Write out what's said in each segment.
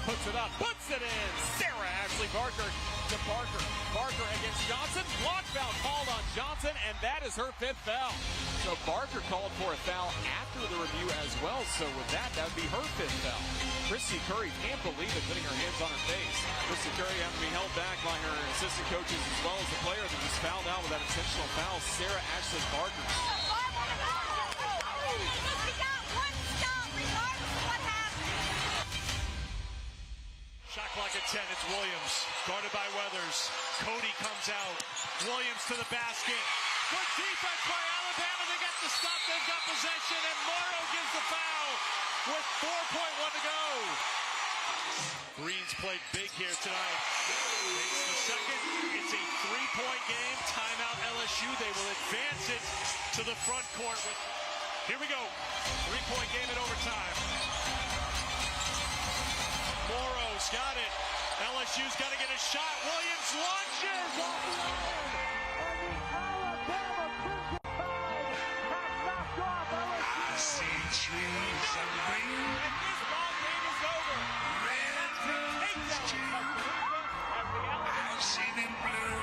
puts it up, puts it in. Sarah Ashley Barker to Barker. Barker against Johnson. Block foul called on Johnson, and that is her 5th foul. So Barker called for a foul after the review as well. So with that, that would be her 5th foul. Christy Curry can't believe it, putting her hands on her face. Christy Curry having to be held back by her assistant coaches as well as the player that just fouled out with that intentional foul, Sarah Ashley Barker. Shot clock at 10, it's Williams, guarded by Weathers. Cody comes out, Williams to the basket. Good defense by Alabama, they get the stop, they've got possession, and Morrow gives the foul with 4.1 to go. Green's played big here tonight. It's the second, it's a 3-point game, timeout LSU. They will advance it to the front court with, here we go, 3-point game in overtime. Morrow's got it. LSU's got to get a shot. Williams launches off the line. And the Alabama Crimson Tide have knocked off LSU. I see trees of green. And this ball game is over. Red roses too. I've seen them blue.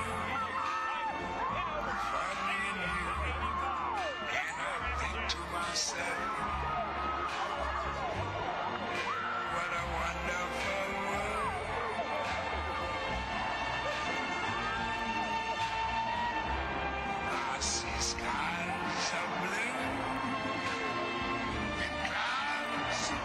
For me and you. And I think to myself, what a wonderful world. I see skies of blue and clouds of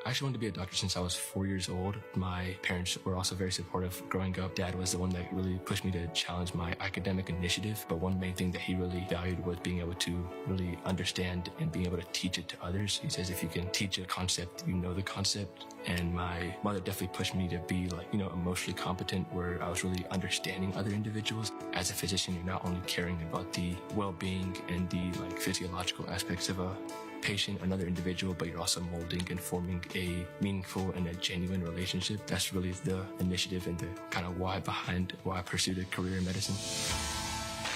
I actually wanted to be a doctor since I was 4 years old. My parents were also very supportive growing up. Dad was the one that really pushed me to challenge my academic initiative, but one main thing that he really valued was being able to really understand and being able to teach it to others. He says if you can teach a concept, you know the concept. And my mother definitely pushed me to be emotionally competent, where I was really understanding other individuals. As a physician, you're not only caring about the well-being and the physiological aspects of a patient, another individual, but you're also molding and forming a meaningful and a genuine relationship. That's really the initiative and the kind of why behind why I pursued a career in medicine.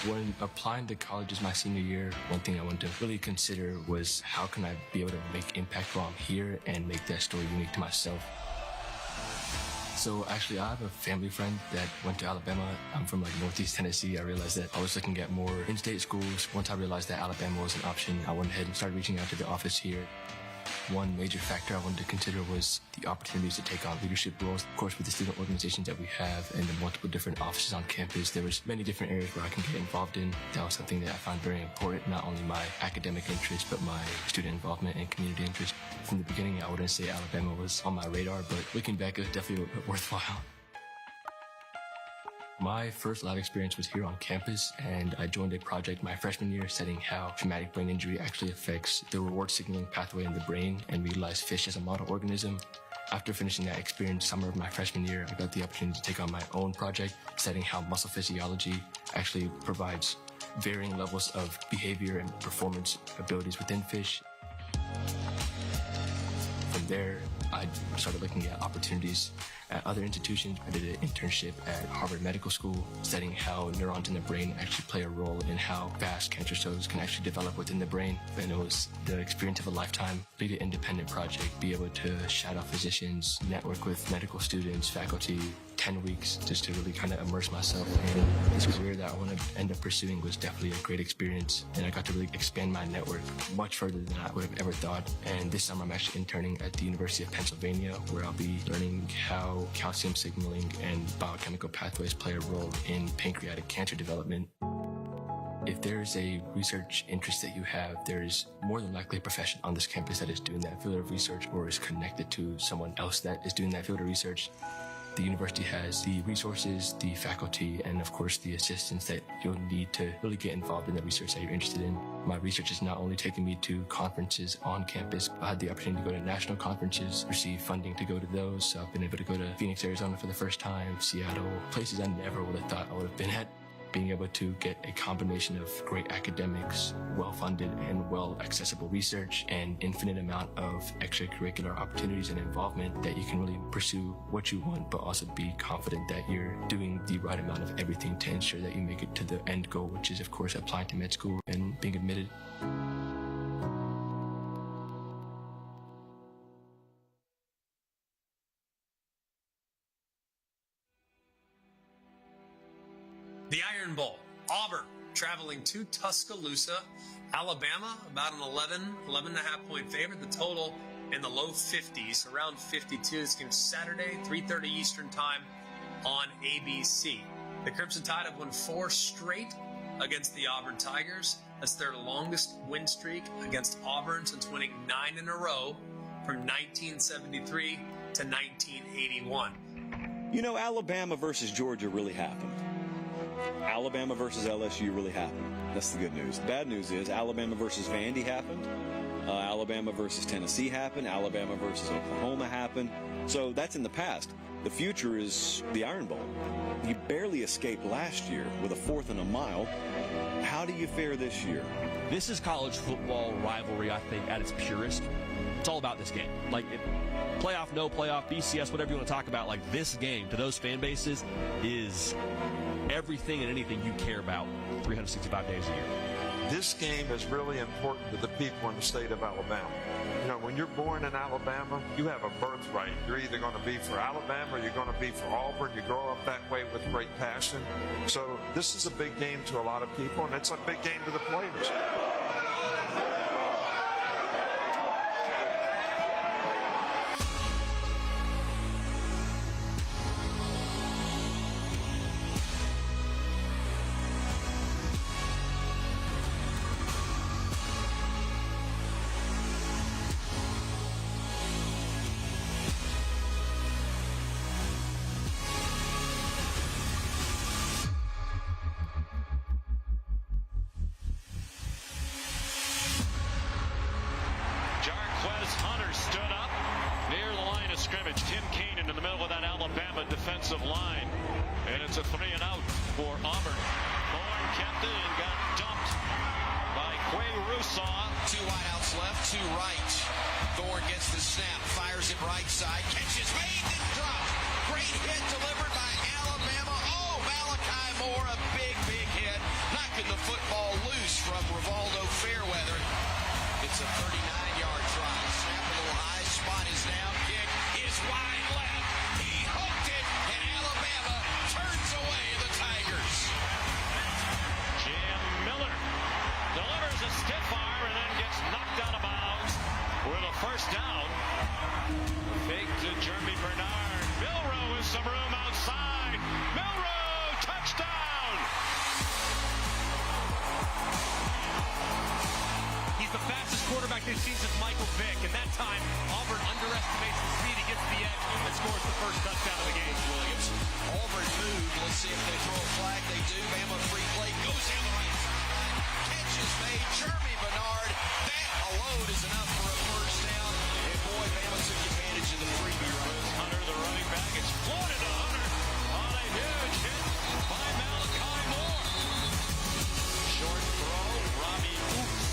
When applying to college as my senior year, one thing I wanted to really consider was how can I be able to make impact while I'm here and make that story unique to myself. So actually, I have a family friend that went to Alabama. I'm from Northeast Tennessee. I realized that I was looking at more in-state schools. Once I realized that Alabama was an option, I went ahead and started reaching out to the office here. One major factor I wanted to consider was the opportunities to take on leadership roles. Of course, with the student organizations that we have and the multiple different offices on campus, there was many different areas where I can get involved in. That was something that I found very important, not only my academic interest, but my student involvement and community interest. From the beginning, I wouldn't say Alabama was on my radar, but looking back, it was definitely worthwhile. My first lab experience was here on campus, and I joined a project my freshman year studying how traumatic brain injury actually affects the reward signaling pathway in the brain, and we utilized fish as a model organism. After finishing that experience summer of my freshman year, I got the opportunity to take on my own project, studying how muscle physiology actually provides varying levels of behavior and performance abilities within fish. From there, I started looking at opportunities at other institutions. I did an internship at Harvard Medical School, studying how neurons in the brain actually play a role in how fast cancer cells can actually develop within the brain. And it was the experience of a lifetime. Lead an independent project, be able to shout out physicians, network with medical students, faculty, 10 weeks just to really kind of immerse myself in this career that I want to end up pursuing was definitely a great experience. And I got to really expand my network much further than I would have ever thought. And this summer I'm actually interning at the University of Pennsylvania, where I'll be learning how calcium signaling and biochemical pathways play a role in pancreatic cancer development. If there's a research interest that you have, there's more than likely a profession on this campus that is doing that field of research or is connected to someone else that is doing that field of research. The university has the resources, the faculty, and of course the assistants that you'll need to really get involved in the research that you're interested in. My research is not only taking me to conferences on campus, but I had the opportunity to go to national conferences, receive funding to go to those. So I've been able to go to Phoenix, Arizona for the first time, Seattle, places I never would have thought I would have been at. Being able to get a combination of great academics, well-funded and well-accessible research, and infinite amount of extracurricular opportunities and involvement that you can really pursue what you want, but also be confident that you're doing the right amount of everything to ensure that you make it to the end goal, which is, of course, applying to med school and being admitted. The Iron Bowl, Auburn traveling to Tuscaloosa, Alabama, about an 11.5 point favorite. The total in the low 50s, around 52. This game's Saturday, 3:30 Eastern Time on ABC. The Crimson Tide have won 4 straight against the Auburn Tigers. That's their longest win streak against Auburn since winning 9 in a row from 1973 to 1981. You know, Alabama versus Georgia really happened. Alabama versus LSU really happened. That's the good news. The bad news is Alabama versus Vandy happened. Alabama versus Tennessee happened. Alabama versus Oklahoma happened. So that's in the past. The future is the Iron Bowl. You barely escaped last year with a 4th and a mile. How do you fare this year? This is college football rivalry, I think, at its purest. It's all about this game. Playoff, no playoff, BCS, whatever you want to talk about, this game to those fan bases is everything and anything you care about 365 days a year. This game is really important to the people in the state of Alabama. You know, when you're born in Alabama, you have a birthright. You're either going to be for Alabama or you're going to be for Auburn. You grow up that way with great passion. So this is a big game to a lot of people, and it's a big game to the players. still with that Alabama defensive line. And it's a 3-and-out for Auburn. Thorne kept it and got dumped by Quay Rousseau. 2 wideouts left, 2 right. Thorne gets the snap, fires it right side, catches, made, and dropped. Great hit delivered by Alabama. Oh, Malachi Moore, a big, big hit, knocking the football loose from Rivaldo Fairweather. It's a 39-yard try. Snap a little high, spot is down, kick is wide left. He hooked it, and Alabama turns away the Tigers. Jim Miller delivers a stiff arm and then gets knocked out of bounds with a first down. Fake to Jeremy Bernard. Milroe with some room outside. Milroe, touchdown! He's the fastest quarterback they've seen since Michael Vick, and that time Auburn underestimates the speed. He gets the edge and scores the first touchdown of the game. Williams, Auburn moved. Let's see if they throw a flag. They do. Bama free play goes down the right sideline. Catch is made. Jeremy Bernard. That alone is enough for a first down. And boy, Bama took advantage of the freebie run. Hunter, the running back, it's floated to Hunter on a huge hit by Malachi Moore. Short throw, Robbie Oops.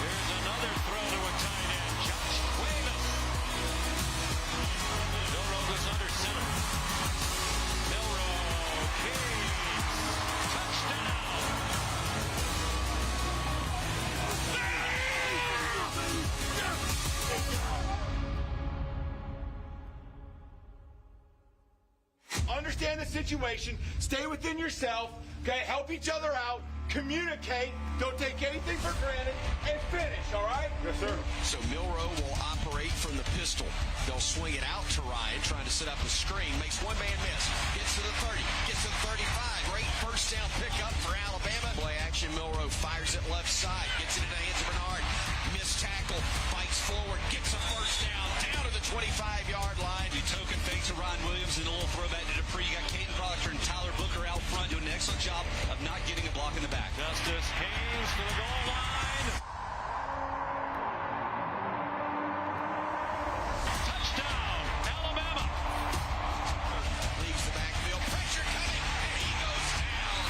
Here's another throw to a tight end, Josh Cuevas. Milroe goes under center. Milroe, Keys, touchdown. Understand the situation, stay within yourself, okay? Help each other out, communicate, don't take anything for granted, and finish, all right? Yes, sir. So Milroe will operate from the pistol. They'll swing it out to Ryan, trying to set up a screen. Makes one man miss. Gets to the 30. Gets to the 35. Great first down pickup for Alabama. Play action. Milroe fires it left side. Gets it into the hands of Bernard. Missed tackle. Fights forward. Gets a first down. Down to the 25-yard line. The token fake to Ron Williams and a little throwback to Dupree. You got Caden Proctor and Tyler Booker out front doing an excellent job of not getting a block in the back. Justice Haynes to the goal line. Touchdown, Alabama. Leaves the backfield. Pressure coming. And he goes down.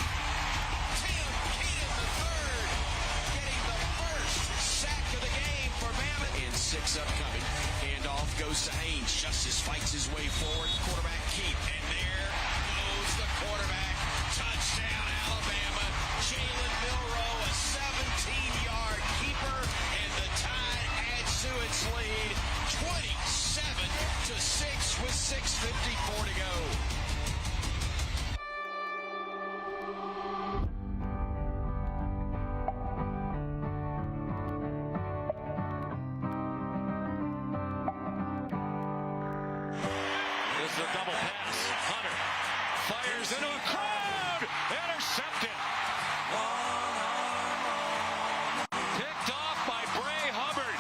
Tim Keenan the third. Getting the first sack of the game for Bama. And 6 upcoming. Handoff goes to Haynes. Justice fights his way forward. Quarterback keep. And there goes the quarterback. Touchdown, Alabama. Jalen Milroe, a 17-yard keeper, and the Tide adds to its lead, 27-6 with 6:54 to go. This is a double pass. Hunter fires into a crowd. Intercepted. Picked off by Bray Hubbard.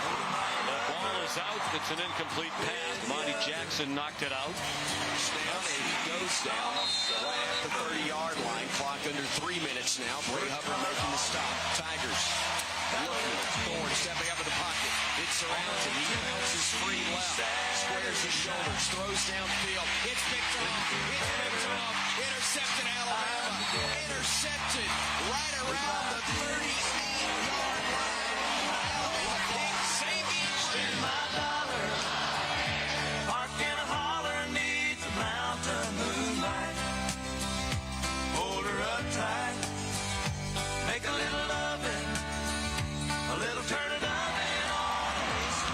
The ball is out. It's an incomplete pass. Monty Jackson knocked it out. Down, and he goes down right at the 30-yard line. Clock under 3 minutes now. Bray Hubbard making the stop. Tigers looking. Thorne stepping up in the pocket. It surrounds him. He bounces free left. Squares his shoulders. Throws downfield. It's picked off. It's picked off. Intercepted Alabama. Intercepted right around the 38-yard line. Alabama pick. Saban. Spend my dollar. Parked in a holler neath the mountain moonlight. Hold her up tight. Make a little loving. A little turn it on and on. It's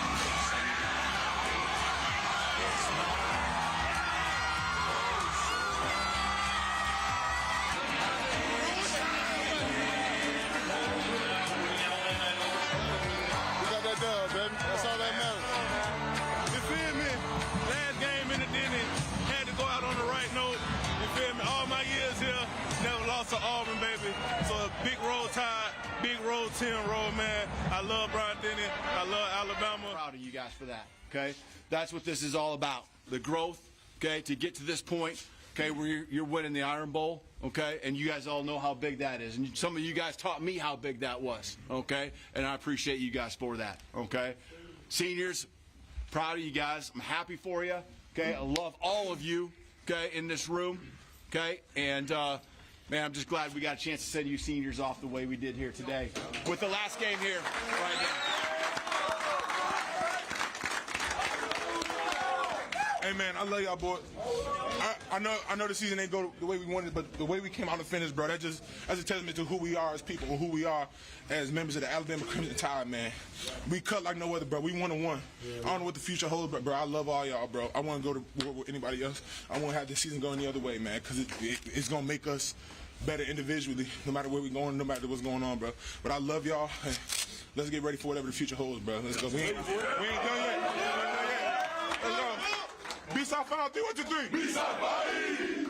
We got that dub, baby. That's all that matters. You feel me? Last game in the Denny, had to go out on the right note. You feel me? All my years here, never lost to Auburn, baby. So a big roll tide, big roll 10 roll, man. I love Brian Denny. I love Alabama. Proud of you guys for that, okay? That's what this is all about. The growth, okay, to get to this point, okay, where you're winning the Iron Bowl, okay? And you guys all know how big that is. And some of you guys taught me how big that was, okay? And I appreciate you guys for that, okay? Seniors, Proud of you guys. I'm happy for you. Okay, I love all of you. Okay, in this room. Okay, and man, I'm just glad we got a chance to send you seniors off the way we did here today with the last game here right now. Hey man, I love y'all, boy. I know the season ain't go the way we wanted, but the way we came out and finished, bro, that's a testament to who we are as people, or who we are as members of the Alabama Crimson Tide, man. We cut like no other, bro. We 1-1. I don't know what the future holds, but bro, I love all y'all, bro. I want to go to war with anybody else. I want to have this season go any other way, man, because it's gonna make us better individually, no matter where we're going, no matter what's going on, bro. But I love y'all. Hey, let's get ready for whatever the future holds, bro. Let's go. We ain't done yet. Let's go. B-side final 3, 1, 2, 3. B-side body.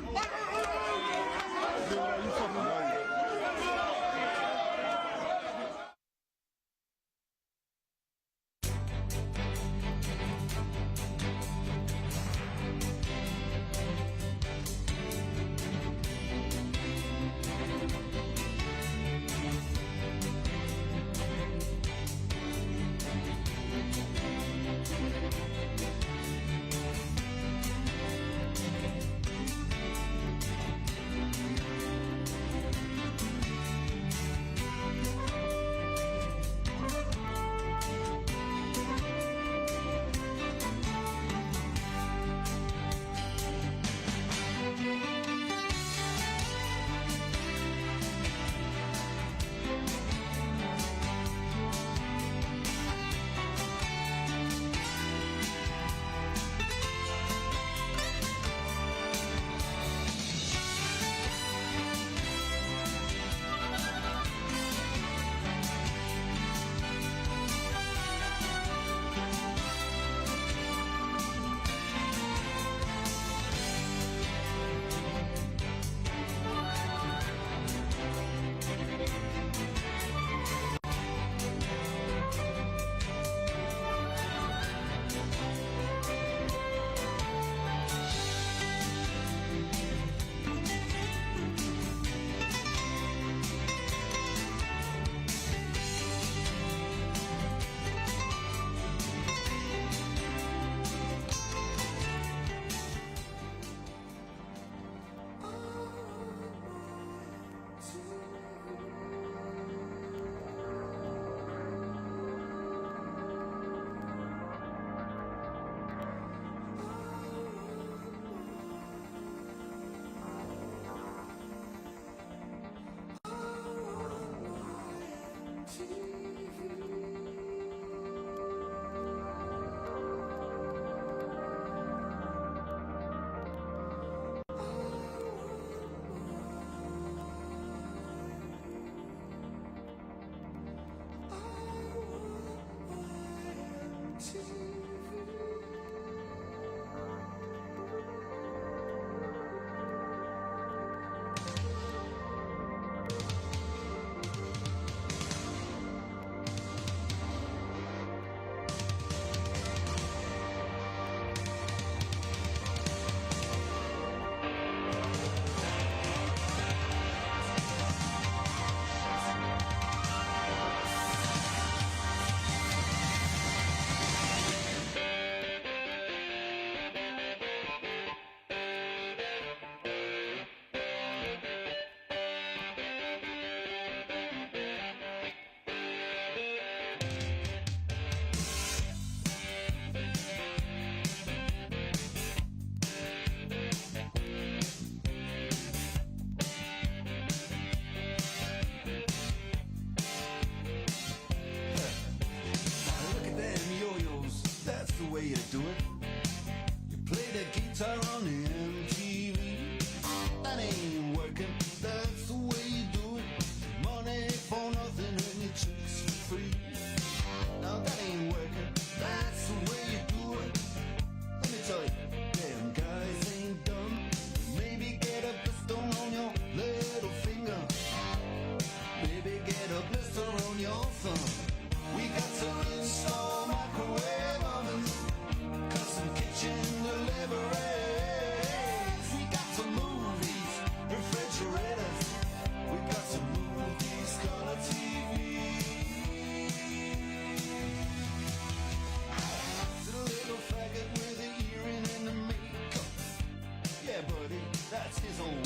that's his own.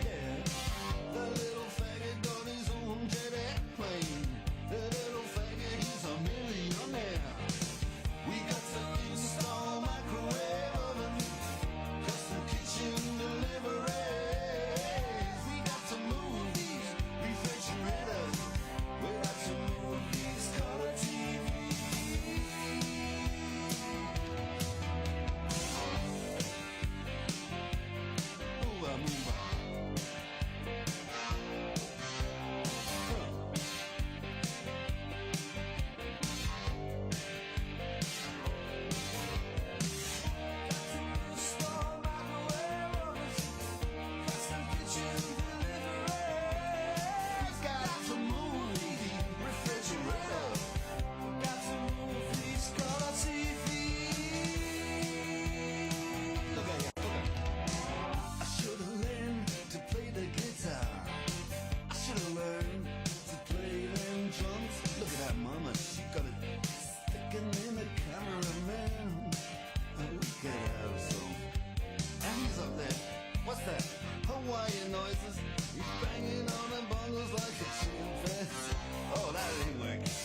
Yeah. The little faggot got his own jet airplane. The little faggot, he's a millionaire. We got to install microwave oven, custom kitchen deliveries. We got to move these refrigerators. We got to move these color TVs. Move, move. Hawaiian noises. He's banging on the bongos like a chicken fence. Oh, that ain't working.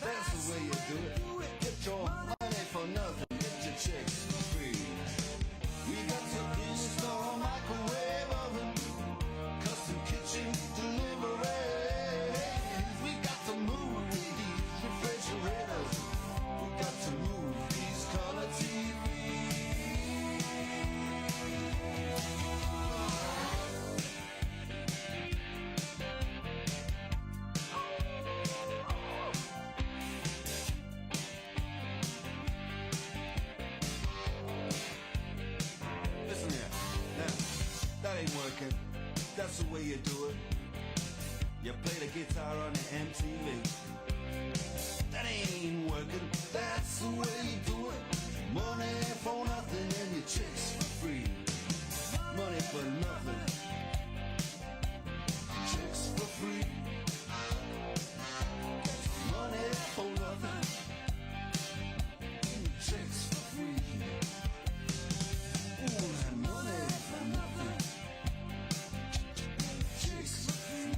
That's the way you do it. Get your money for nothing. Get your chicks for free. We got to install microwave oven, custom kitchen deliveries. We got to move these refrigerators. We got to move these color TVs. Listen here. Now, that ain't working. That's the way you do it. You play the guitar on the MTV. That ain't working. That's the way you do it. Money for nothing and your chicks for free. Money for nothing. Chicks for free. Money for nothing. Chicks for free. Ooh, that money for nothing. Chicks for free.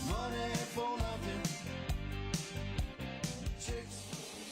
Money for nothing. Chicks for free.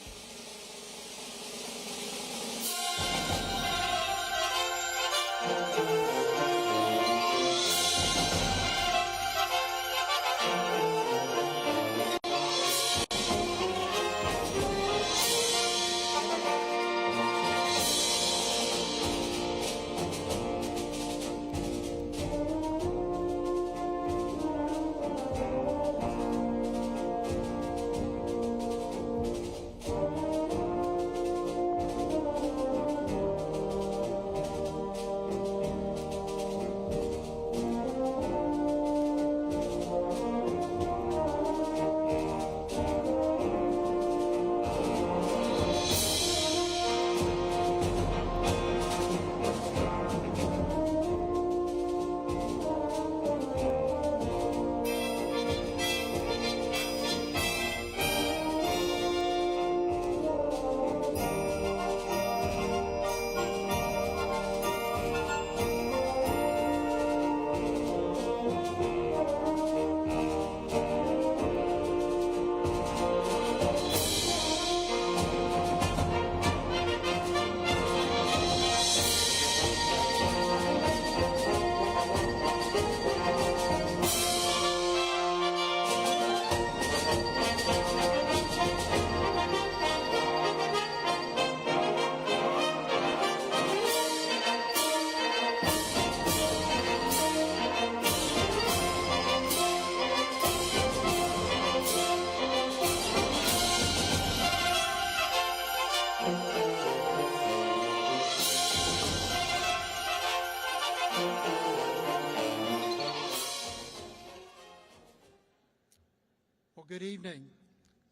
Good evening.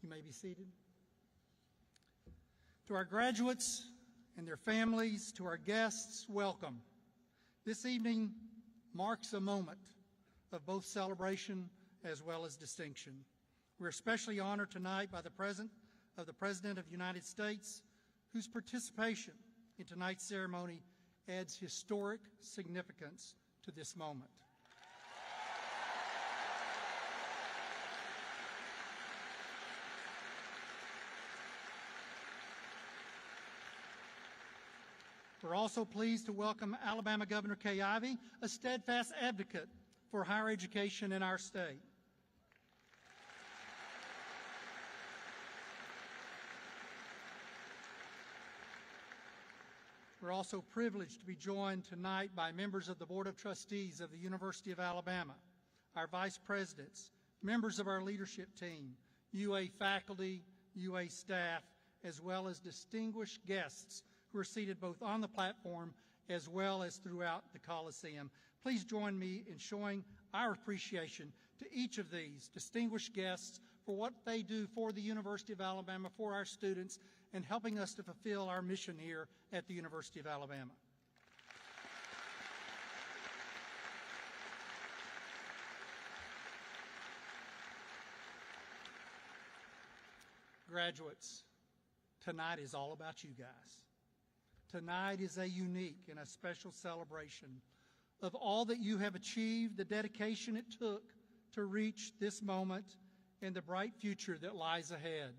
You may be seated. To our graduates and their families, to our guests, welcome. This evening marks a moment of both celebration as well as distinction. We're especially honored tonight by the presence of the President of the United States, whose participation in tonight's ceremony adds historic significance to this moment. We're also pleased to welcome Alabama Governor Kay Ivey, a steadfast advocate for higher education in our state. We're also privileged to be joined tonight by members of the Board of Trustees of the University of Alabama, our vice presidents, members of our leadership team, UA faculty, UA staff, as well as distinguished guests who are seated both on the platform as well as throughout the Coliseum. Please join me in showing our appreciation to each of these distinguished guests for what they do for the University of Alabama, for our students, and helping us to fulfill our mission here at the University of Alabama. Graduates, tonight is all about you guys. Tonight is a unique and a special celebration of all that you have achieved, the dedication it took to reach this moment, and the bright future that lies ahead.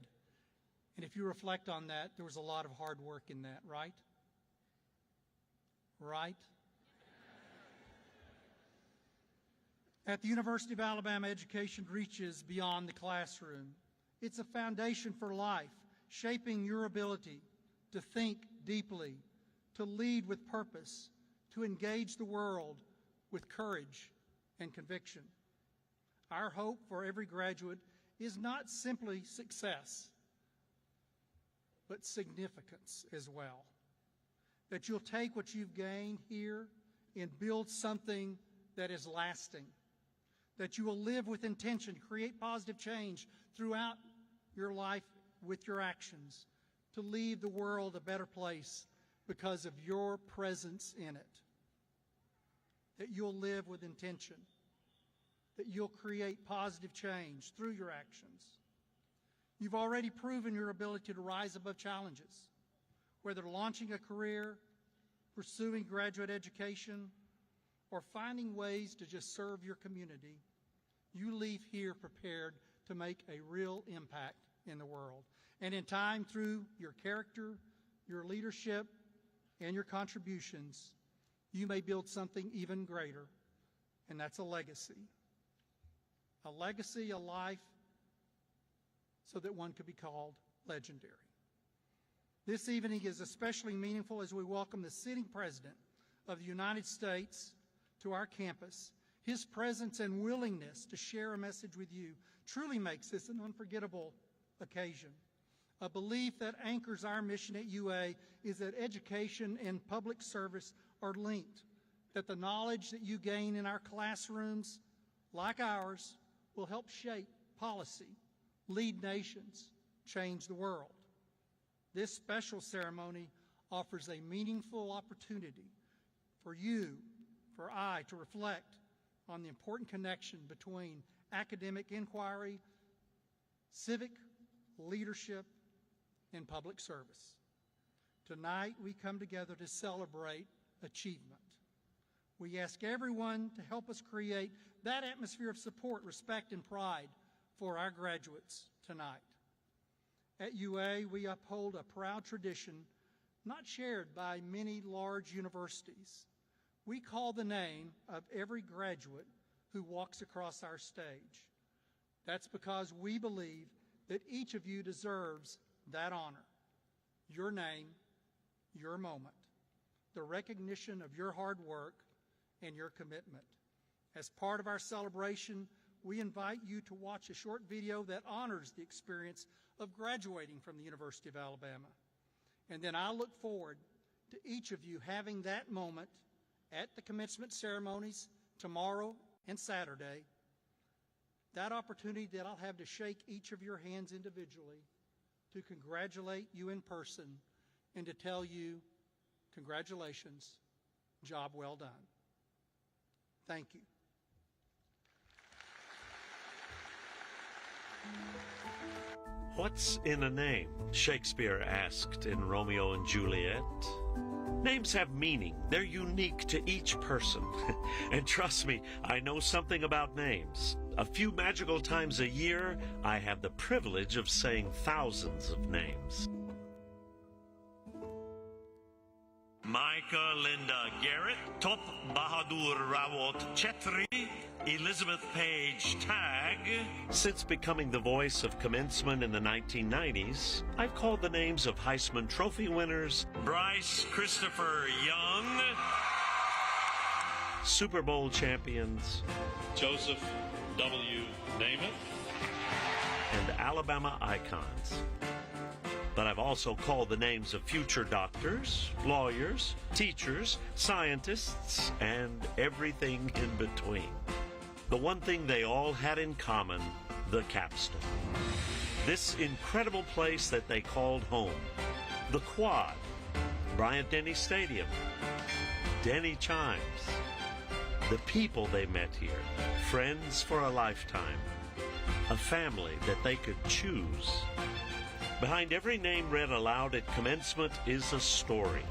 And if you reflect on that, there was a lot of hard work in that, right? Right? At the University of Alabama, education reaches beyond the classroom. It's a foundation for life, shaping your ability to think deeply, to lead with purpose, to engage the world with courage and conviction. Our hope for every graduate is not simply success, but significance as well. That you'll take what you've gained here and build something that is lasting. That you will live with intention, create positive change throughout your life with your actions, to leave the world a better place because of your presence in it. That you'll live with intention. That you'll create positive change through your actions. You've already proven your ability to rise above challenges, whether launching a career, pursuing graduate education, or finding ways to just serve your community. You leave here prepared to make a real impact in the world. And in time, through your character, your leadership, and your contributions, you may build something even greater, and that's a legacy. A legacy, a life, so that one could be called legendary. This evening is especially meaningful as we welcome the sitting President of the United States to our campus. His presence and willingness to share a message with you truly makes this an unforgettable occasion. A belief that anchors our mission at UA is that education and public service are linked, that the knowledge that you gain in our classrooms, like ours, will help shape policy, lead nations, change the world. This special ceremony offers a meaningful opportunity for you, for I, to reflect on the important connection between academic inquiry, civic leadership, and public service. Tonight, we come together to celebrate achievement. We ask everyone to help us create that atmosphere of support, respect, and pride for our graduates tonight. At UA, we uphold a proud tradition not shared by many large universities. We call the name of every graduate who walks across our stage. That's because we believe that each of you deserves that honor. Your name, your moment, the recognition of your hard work and your commitment. As part of our celebration, we invite you to watch a short video that honors the experience of graduating from the University of Alabama. And then I look forward to each of you having that moment at the commencement ceremonies tomorrow and Saturday, that opportunity that I'll have to shake each of your hands individually, to congratulate you in person, and to tell you, congratulations, job well done. Thank you. What's in a name? Shakespeare asked in Romeo and Juliet. Names have meaning. They're unique to each person. And trust me, I know something about names. A few magical times a year, I have the privilege of saying thousands of names. Micah Linda Garrett, Top Bahadur Rawat Chetri, Elizabeth Page Tag. Since becoming the voice of Commencement in the 1990s, I've called the names of Heisman Trophy winners Bryce Christopher Young, Super Bowl champions Joseph W. Namath, and Alabama icons. But I've also called the names of future doctors, lawyers, teachers, scientists, and everything in between. The one thing they all had in common, the capstone. This incredible place that they called home. The Quad, Bryant-Denny Stadium, Denny Chimes. The people they met here, friends for a lifetime. A family that they could choose. Behind every name read aloud at Commencement is a story.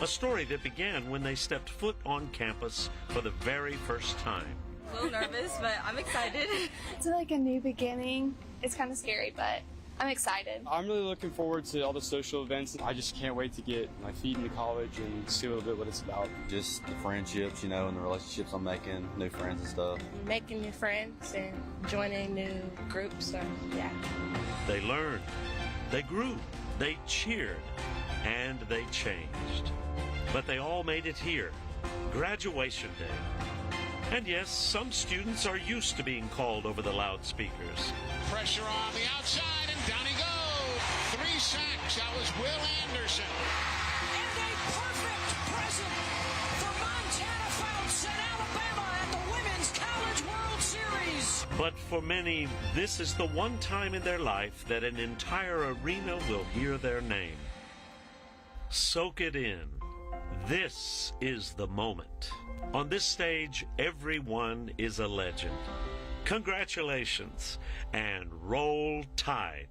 A story that began when they stepped foot on campus for the very first time. A little nervous, but I'm excited. It's like a new beginning. It's kind of scary, but I'm excited. I'm really looking forward to all the social events. I just can't wait to get my feet into college and see a little bit what it's about. Just the friendships, and the relationships I'm making, new friends and stuff. Making new friends and joining new groups, so yeah. They learned, they grew, they cheered, and they changed. But they all made it here, graduation day. And yes, some students are used to being called over the loudspeakers. Pressure on the outside, and down he goes. 3 sacks. That was Will Anderson. And a perfect present for Montana Fouts and Alabama at the Women's College World Series. But for many, this is the one time in their life that an entire arena will hear their name. Soak it in. This is the moment. On this stage, everyone is a legend. Congratulations, and roll Tide.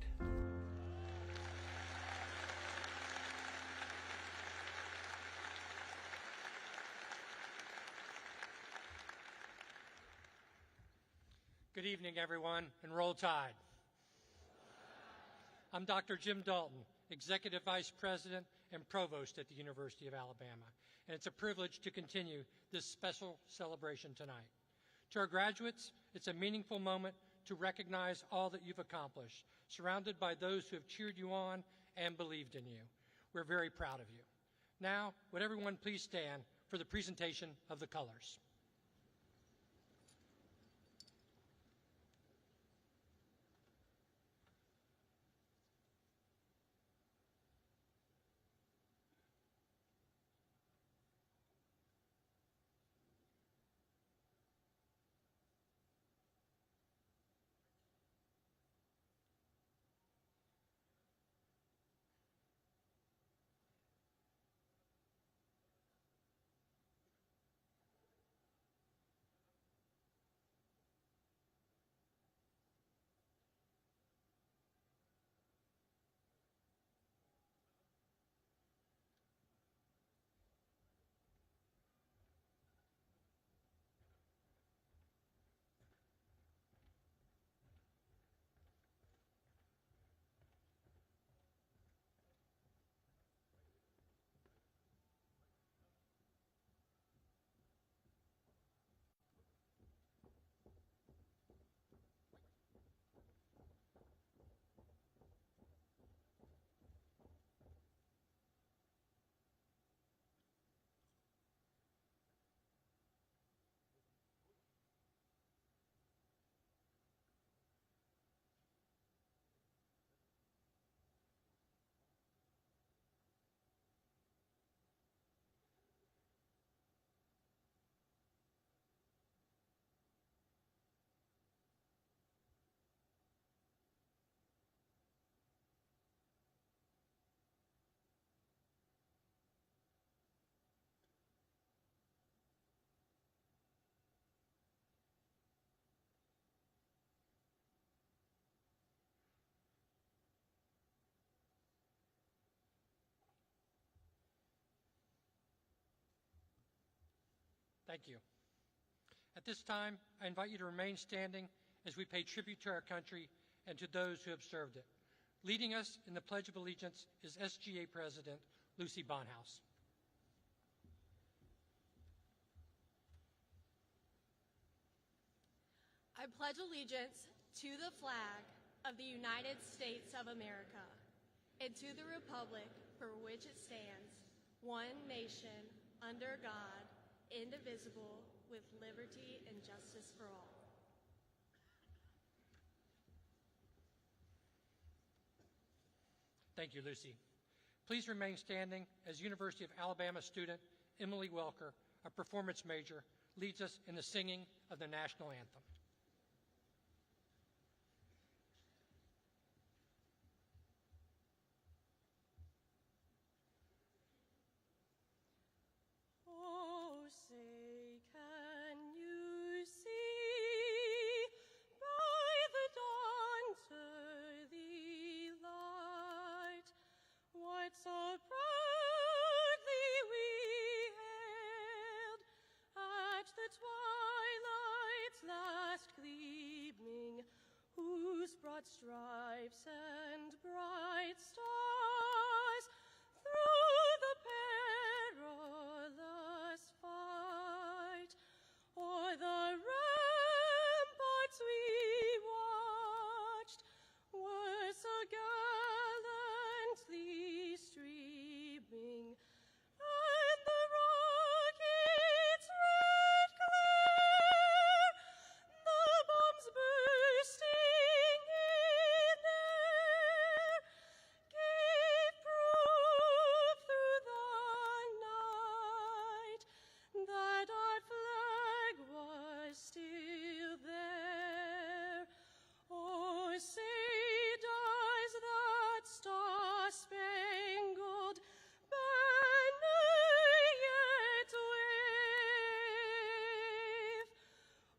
Good evening, everyone, and roll Tide. I'm Dr. Jim Dalton, Executive Vice President and Provost at the University of Alabama, and it's a privilege to continue this special celebration tonight. To our graduates, it's a meaningful moment to recognize all that you've accomplished, surrounded by those who have cheered you on and believed in you. We're very proud of you. Now, would everyone please stand for the presentation of the colors. Thank you. At this time, I invite you to remain standing as we pay tribute to our country and to those who have served it. Leading us in the Pledge of Allegiance is SGA President Lucy Bonhouse. I pledge allegiance to the flag of the United States of America and to the republic for which it stands, one nation, under God, indivisible, with liberty and justice for all. Thank you, Lucy. Please remain standing as University of Alabama student Emily Welker, a performance major, leads us in the singing of the national anthem. Oh, say, can you see by the dawn's early light what so proudly we hailed at the twilight's last gleaming, whose broad stripes and bright stars through the perilous fight o'er the ramparts we watched were so gallantly streaming, and the rocket's red glare, the bombs bursting in air, gave proof through the night that our flag was still there. Oh, say does that star-spangled banner yet wave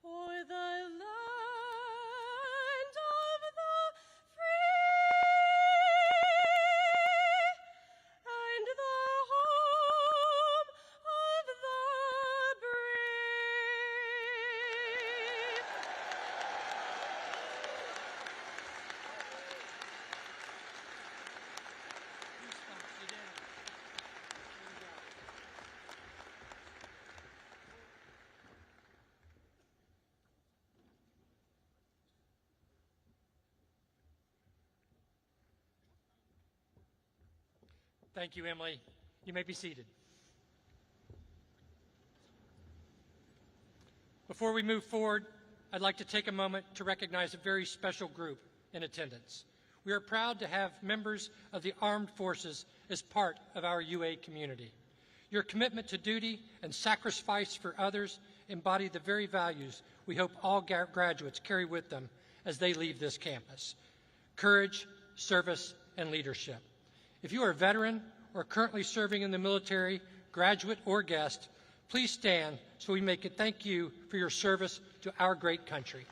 o'er the land of the free and the home of the brave? Thank you, Emily. You may be seated. Before we move forward, I'd like to take a moment to recognize a very special group in attendance. We are proud to have members of the armed forces as part of our UA community. Your commitment to duty and sacrifice for others embody the very values we hope all graduates carry with them as they leave this campus: courage, service, and leadership. If you are a veteran or currently serving in the military, graduate, or guest, please stand so we may thank you for your service to our great country.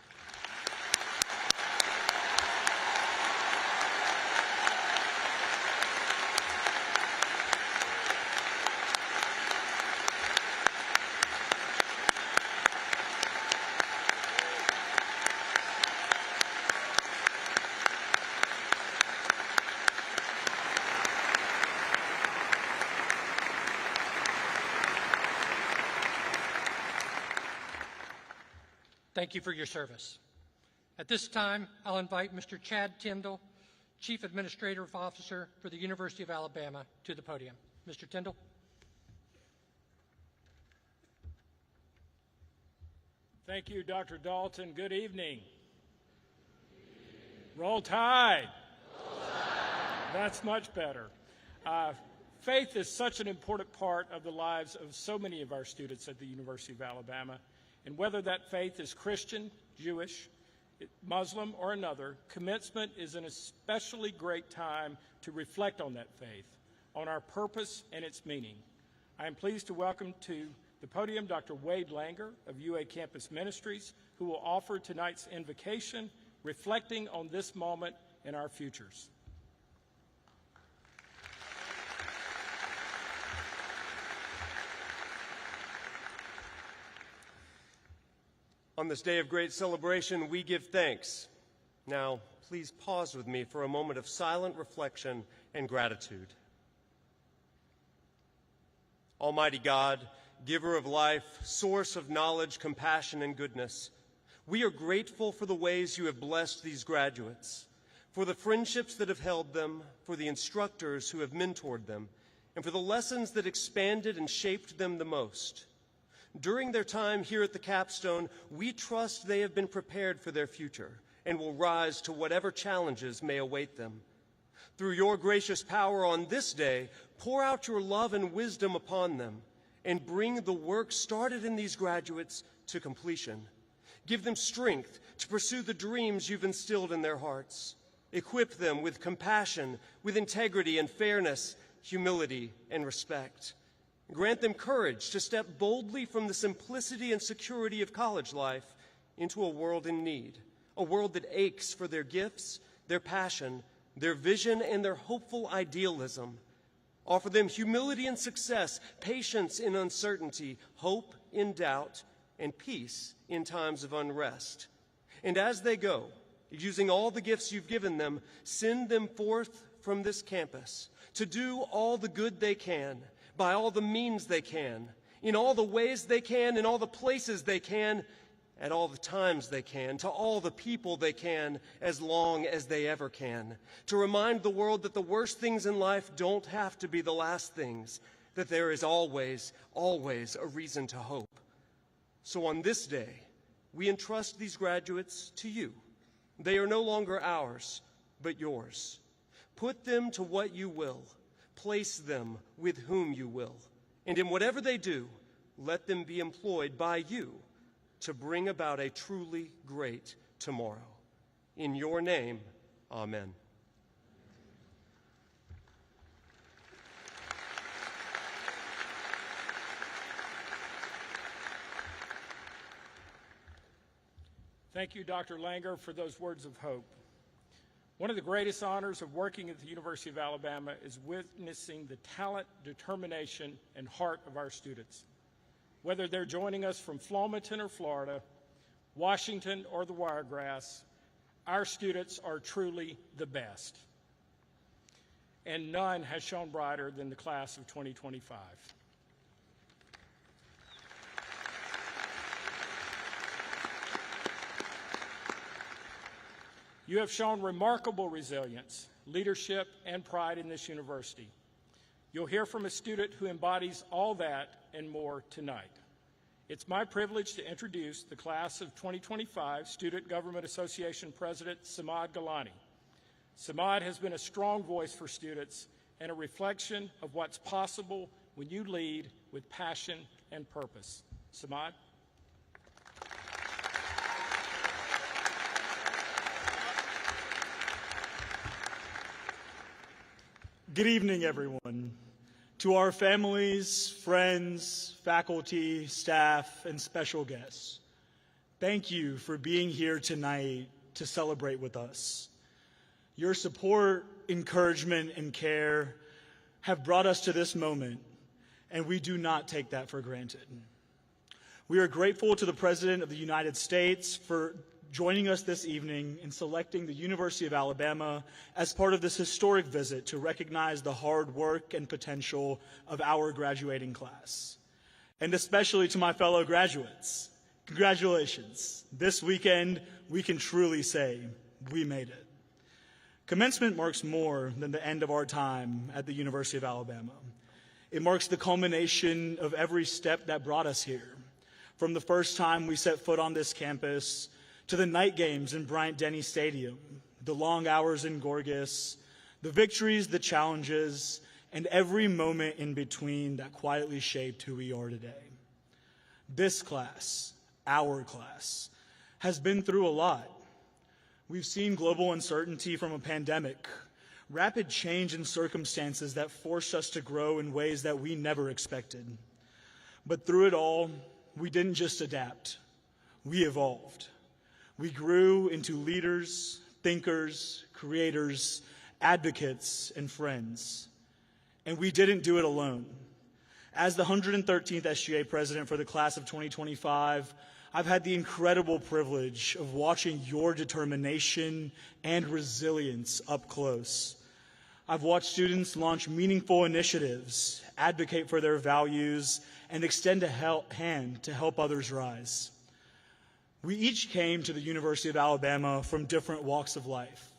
Thank you for your service. At this time, I'll invite Mr. Chad Tyndall, Chief Administrative Officer for the University of Alabama, to the podium. Mr. Tyndall. Thank you, Dr. Dalton. Good evening. Roll Tide. Roll Tide. That's much better. Faith is such an important part of the lives of so many of our students at the University of Alabama. And whether that faith is Christian, Jewish, Muslim, or another, commencement is an especially great time to reflect on that faith, on our purpose and its meaning. I am pleased to welcome to the podium Dr. Wade Langer of UA Campus Ministries, who will offer tonight's invocation, reflecting on this moment in our futures. On this day of great celebration, we give thanks. Now, please pause with me for a moment of silent reflection and gratitude. Almighty God, giver of life, source of knowledge, compassion, and goodness, we are grateful for the ways you have blessed these graduates, for the friendships that have held them, for the instructors who have mentored them, and for the lessons that expanded and shaped them the most. During their time here at the capstone, we trust they have been prepared for their future and will rise to whatever challenges may await them. Through your gracious power on this day, pour out your love and wisdom upon them and bring the work started in these graduates to completion. Give them strength to pursue the dreams you've instilled in their hearts. Equip them with compassion, with integrity and fairness, humility and respect. Grant them courage to step boldly from the simplicity and security of college life into a world in need, a world that aches for their gifts, their passion, their vision, and their hopeful idealism. Offer them humility in success, patience in uncertainty, hope in doubt, and peace in times of unrest. And as they go, using all the gifts you've given them, send them forth from this campus to do all the good they can, by all the means they can, in all the ways they can, in all the places they can, at all the times they can, to all the people they can, as long as they ever can, to remind the world that the worst things in life don't have to be the last things, that there is always, always a reason to hope. So on this day, we entrust these graduates to you. They are no longer ours, but yours. Put them to what you will. Place them with whom you will. And in whatever they do, let them be employed by you to bring about a truly great tomorrow. In your name, amen. Thank you, Dr. Langer, for those words of hope. One of the greatest honors of working at the University of Alabama is witnessing the talent, determination, and heart of our students. Whether they're joining us from Flomaton or Florida, Washington or the Wiregrass, our students are truly the best. And none has shone brighter than the class of 2025. You have shown remarkable resilience, leadership, and pride in this university. You'll hear from a student who embodies all that and more tonight. It's my privilege to introduce the class of 2025 Student Government Association President Samad Galani. Samad has been a strong voice for students and a reflection of what's possible when you lead with passion and purpose. Samad? Good evening, everyone. To our families, friends, faculty, staff, and special guests, thank you for being here tonight to celebrate with us. Your support, encouragement, and care have brought us to this moment, and we do not take that for granted. We are grateful to the President of the United States for joining us this evening in selecting the University of Alabama as part of this historic visit to recognize the hard work and potential of our graduating class. And especially to my fellow graduates, congratulations. This weekend, we can truly say we made it. Commencement marks more than the end of our time at the University of Alabama. It marks the culmination of every step that brought us here, from the first time we set foot on this campus to the night games in Bryant-Denny Stadium, the long hours in Gorgas, the victories, the challenges, and every moment in between that quietly shaped who we are today. This class, our class, has been through a lot. We've seen global uncertainty from a pandemic, rapid change in circumstances that forced us to grow in ways that we never expected. But through it all, we didn't just adapt, we evolved. We grew into leaders, thinkers, creators, advocates, and friends. And we didn't do it alone. As the 113th SGA president for the class of 2025, I've had the incredible privilege of watching your determination and resilience up close. I've watched students launch meaningful initiatives, advocate for their values, and extend a hand to help others rise. We each came to the University of Alabama from different walks of life,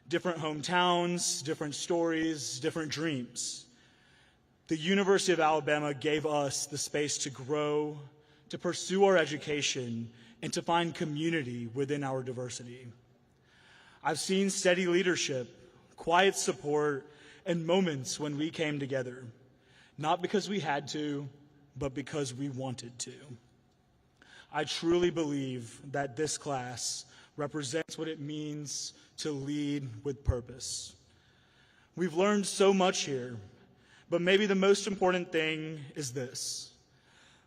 different hometowns, different stories, different dreams. The University of Alabama gave us the space to grow, to pursue our education, and to find community within our diversity. I've seen steady leadership, quiet support, and moments when we came together, not because we had to, but because we wanted to. I truly believe that this class represents what it means to lead with purpose. We've learned so much here, but maybe the most important thing is this.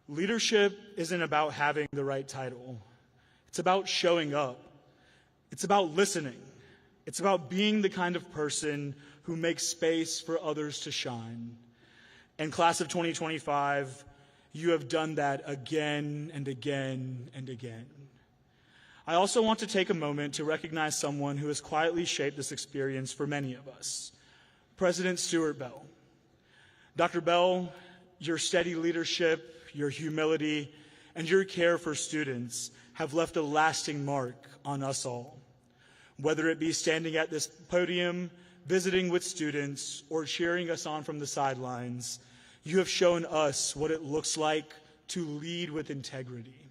Leadership isn't about having the right title. It's about showing up. It's about listening. It's about being the kind of person who makes space for others to shine. And class of 2025, you have done that again and again and again. I also want to take a moment to recognize someone who has quietly shaped this experience for many of us, President Stuart Bell. Dr. Bell, your steady leadership, your humility, and your care for students have left a lasting mark on us all. Whether it be standing at this podium, visiting with students, or cheering us on from the sidelines, you have shown us what it looks like to lead with integrity.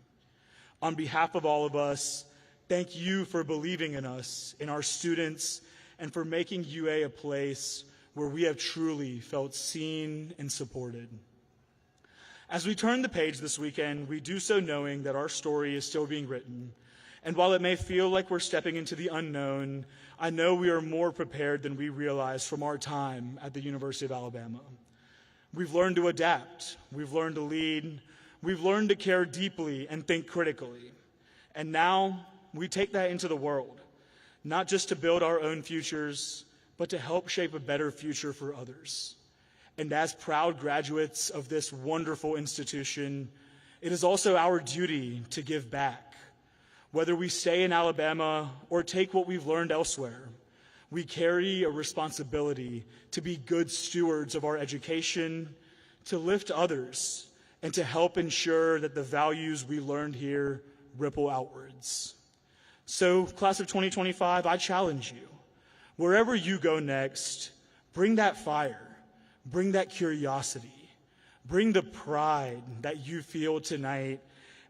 On behalf of all of us, thank you for believing in us, in our students, and for making UA a place where we have truly felt seen and supported. As we turn the page this weekend, we do so knowing that our story is still being written. And while it may feel like we're stepping into the unknown, I know we are more prepared than we realize from our time at the University of Alabama. We've learned to adapt. We've learned to lead. We've learned to care deeply and think critically. And now we take that into the world, not just to build our own futures, but to help shape a better future for others. And as proud graduates of this wonderful institution, it is also our duty to give back. Whether we stay in Alabama or take what we've learned elsewhere, we carry a responsibility to be good stewards of our education, to lift others, and to help ensure that the values we learned here ripple outwards. So, class of 2025, I challenge you. Wherever you go next, bring that fire, bring that curiosity, bring the pride that you feel tonight,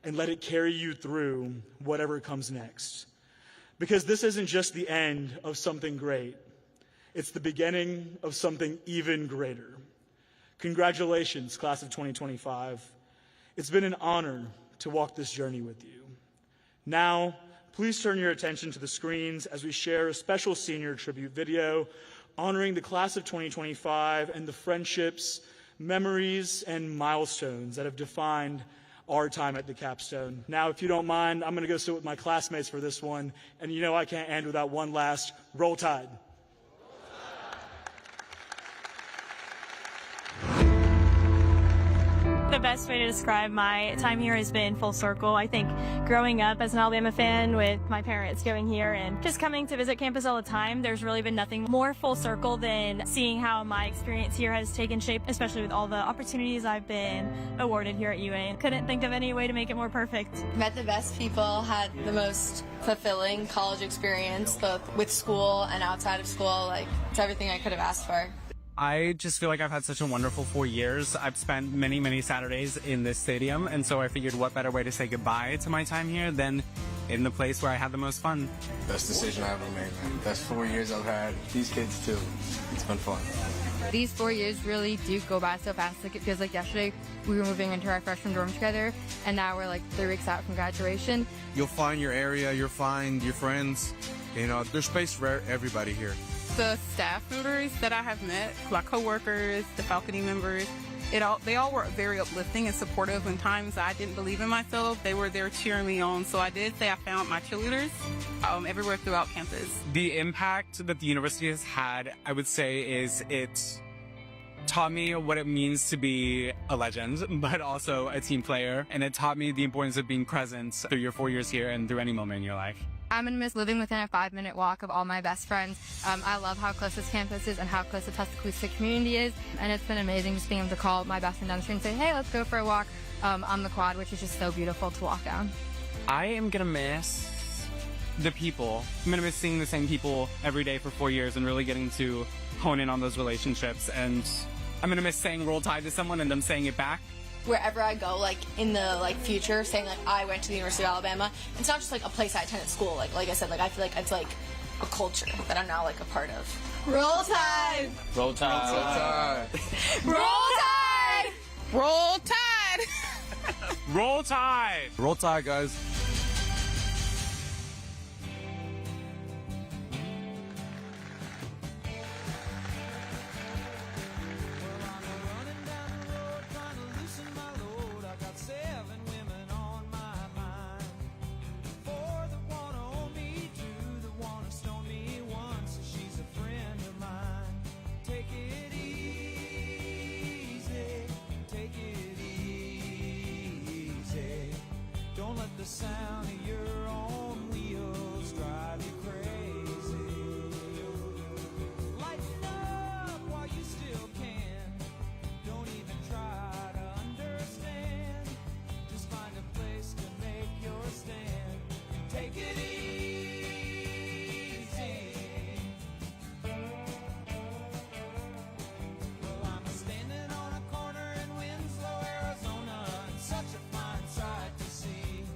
and let it carry you through whatever comes next. Because this isn't just the end of something great. It's the beginning of something even greater. Congratulations, class of 2025. It's been an honor to walk this journey with you. Now, please turn your attention to the screens as we share a special senior tribute video honoring the class of 2025 and the friendships, memories, and milestones that have defined our time at the capstone. Now, if you don't mind, I'm going to go sit with my classmates for this one, and you know I can't end without one last Roll Tide. The best way to describe my time here has been full circle. I think growing up as an Alabama fan with my parents going here and just coming to visit campus all the time, there's really been nothing more full circle than seeing how my experience here has taken shape, especially with all the opportunities I've been awarded here at UA. Couldn't think of any way to make it more perfect. Met the best people, had the most fulfilling college experience, both with school and outside of school. Like, it's everything I could have asked for. I just feel like I've had such a wonderful 4 years. I've spent many, many Saturdays in this stadium, and so I figured what better way to say goodbye to my time here than in the place where I had the most fun. Best decision I ever made, man. Best 4 years I've had. These kids, too. It's been fun. These 4 years really do go by so fast. Like, it feels like yesterday we were moving into our freshman dorm together, and now we're like 3 weeks out from graduation. You'll find your area, you'll find your friends. You know, there's space for everybody here. The staff members that I have met, my coworkers, the faculty members, they all were very uplifting and supportive. When times I didn't believe in myself, they were there cheering me on. So I did say I found my cheerleaders everywhere throughout campus. The impact that the university has had, I would say, is it taught me what it means to be a legend, but also a team player. And it taught me the importance of being present through your 4 years here and through any moment in your life. I'm going to miss living within a 5-minute walk of all my best friends. I love how close this campus is and how close the Tuscaloosa community is. And it's been amazing just being able to call my best friend down the street and say, hey, let's go for a walk on the quad, which is just so beautiful to walk down. I am going to miss the people. I'm going to miss seeing the same people every day for 4 years and really getting to hone in on those relationships. And I'm going to miss saying Roll Tide to someone and them saying it back. Wherever I go, like in the future, saying I went to the University of Alabama, it's not just a place I attend at school. Like I said, I feel like it's a culture that I'm now a part of. Roll Tide! Roll Tide! Roll Tide! Roll Tide! Roll Tide! Roll Tide, guys. Sound of your own wheels drive you crazy. Lighten up while you still can. Don't even try to understand. Just find a place to make your stand and take it easy. Well, I'm standing on a corner in Winslow, Arizona, and such a fine sight to see.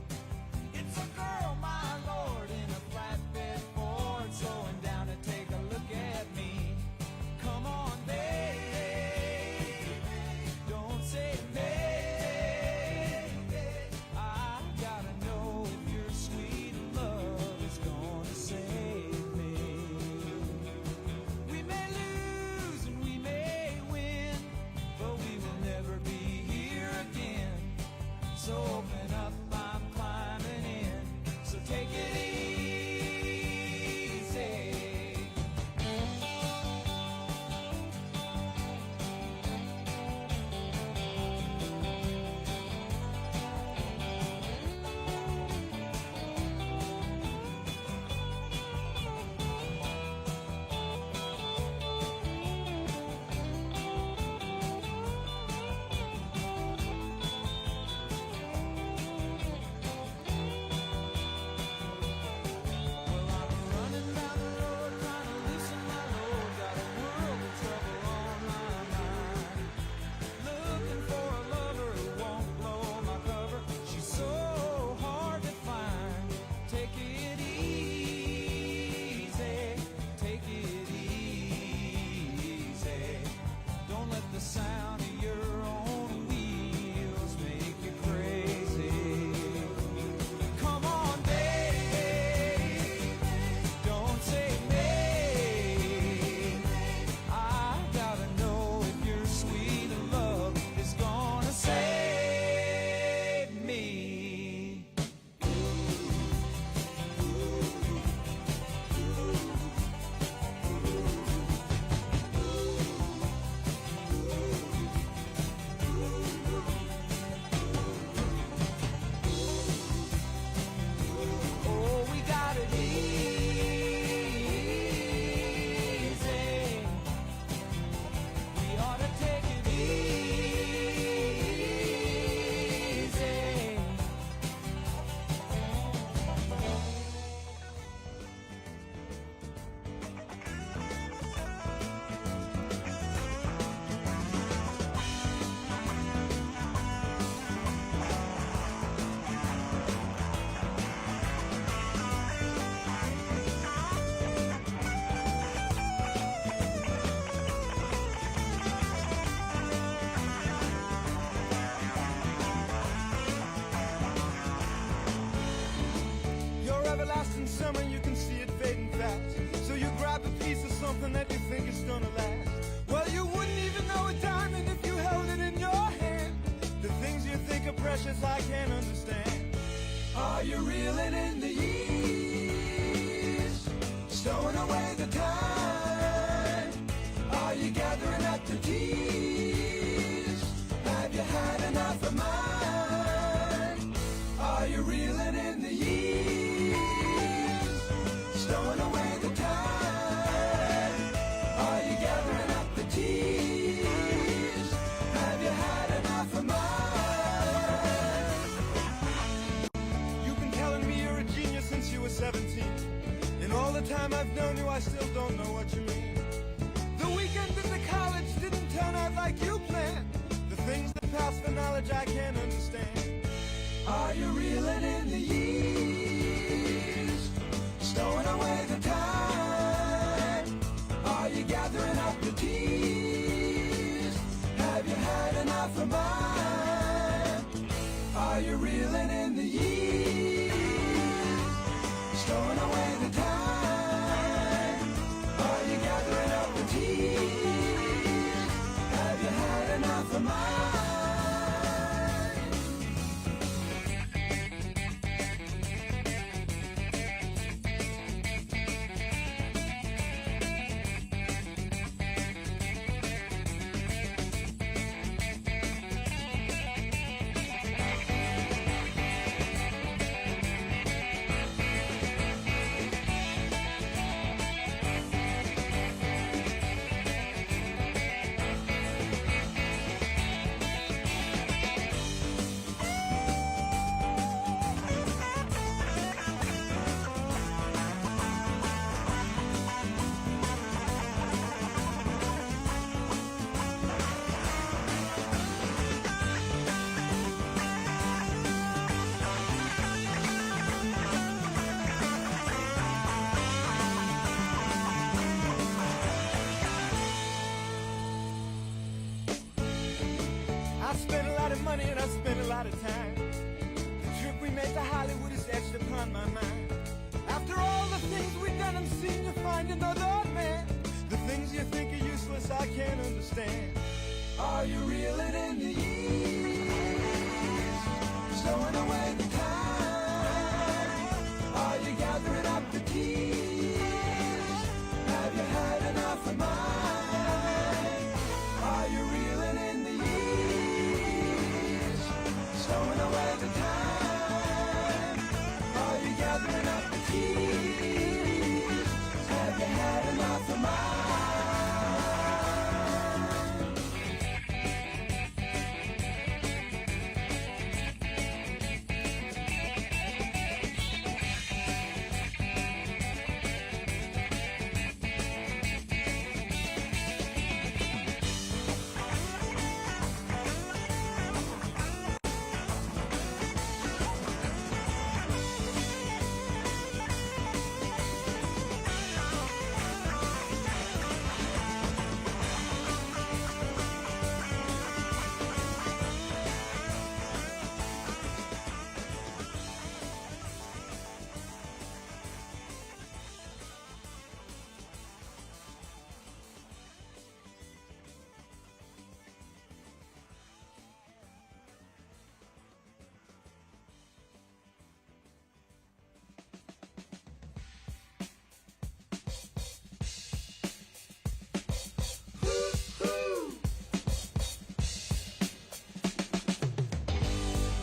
It's a girl, my lord, in a flatbed Ford, slowing down to take a look at me. Come on, baby, don't say maybe. I gotta know if your sweet love is gonna save me. We may lose and we may win, but we will never be here again. So open up, I'm climbing in, so take it easy. Sound of your own wheels make you crazy. Come on, baby, don't say maybe. I gotta know if your sweet love is gonna save me. Oh, we got it easy. We ought to take it easy. Your everlasting summer, you can see it fading fast. So you grab a piece of something that you think is gonna last. Well, you wouldn't even know a diamond if you held it in your hand. The things you think are precious, I can't understand. Are you reeling in the years? Stowing away the time? Are you gathering up the deeds? the time I've known you, I still don't know what you mean. The weekend at the college didn't turn out like you planned. The things that pass for knowledge I can't understand. Are you reeling in the years, stowing away the time? Are you gathering up the tears? Have you had enough of mine? Are you reeling in the years, stowing away the time? Are you gathering up the tears? Have you had enough of mine? I spent a lot of money and I spent a lot of time. The trip we made to Hollywood is etched upon my mind. After all the things we've done and seen, you find another man. The things you think are useless, I can't understand. Are you reeling in the years, stowing away the time? Are you gathering up the tears? Have you had enough of mine? Are you reeling in the years, stowing away the time? Are you gathering up the tears? Have you had enough of mine?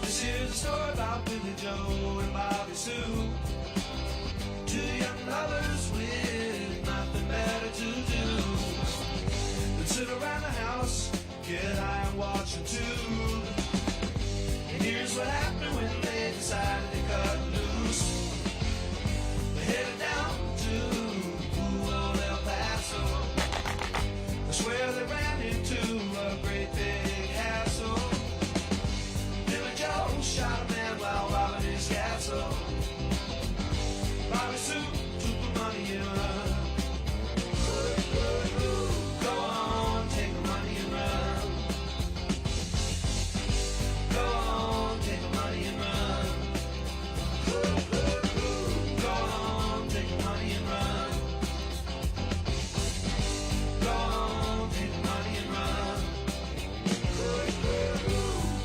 This is a story about Billy Joe and Bobby Sue, two young lovers with nothing better to do than sit around the house, get high and watch a tube. And here's what happened when they decided to cut loose. They headed down to old El Paso. I swear they ran into a great big hassle. Billy Joe shot a man while robbing his castle. Bobby Sue took the money and run. Go on, take the money and run. Go on, take the money and run. Go on, take the money and run. Go on, take the money and run.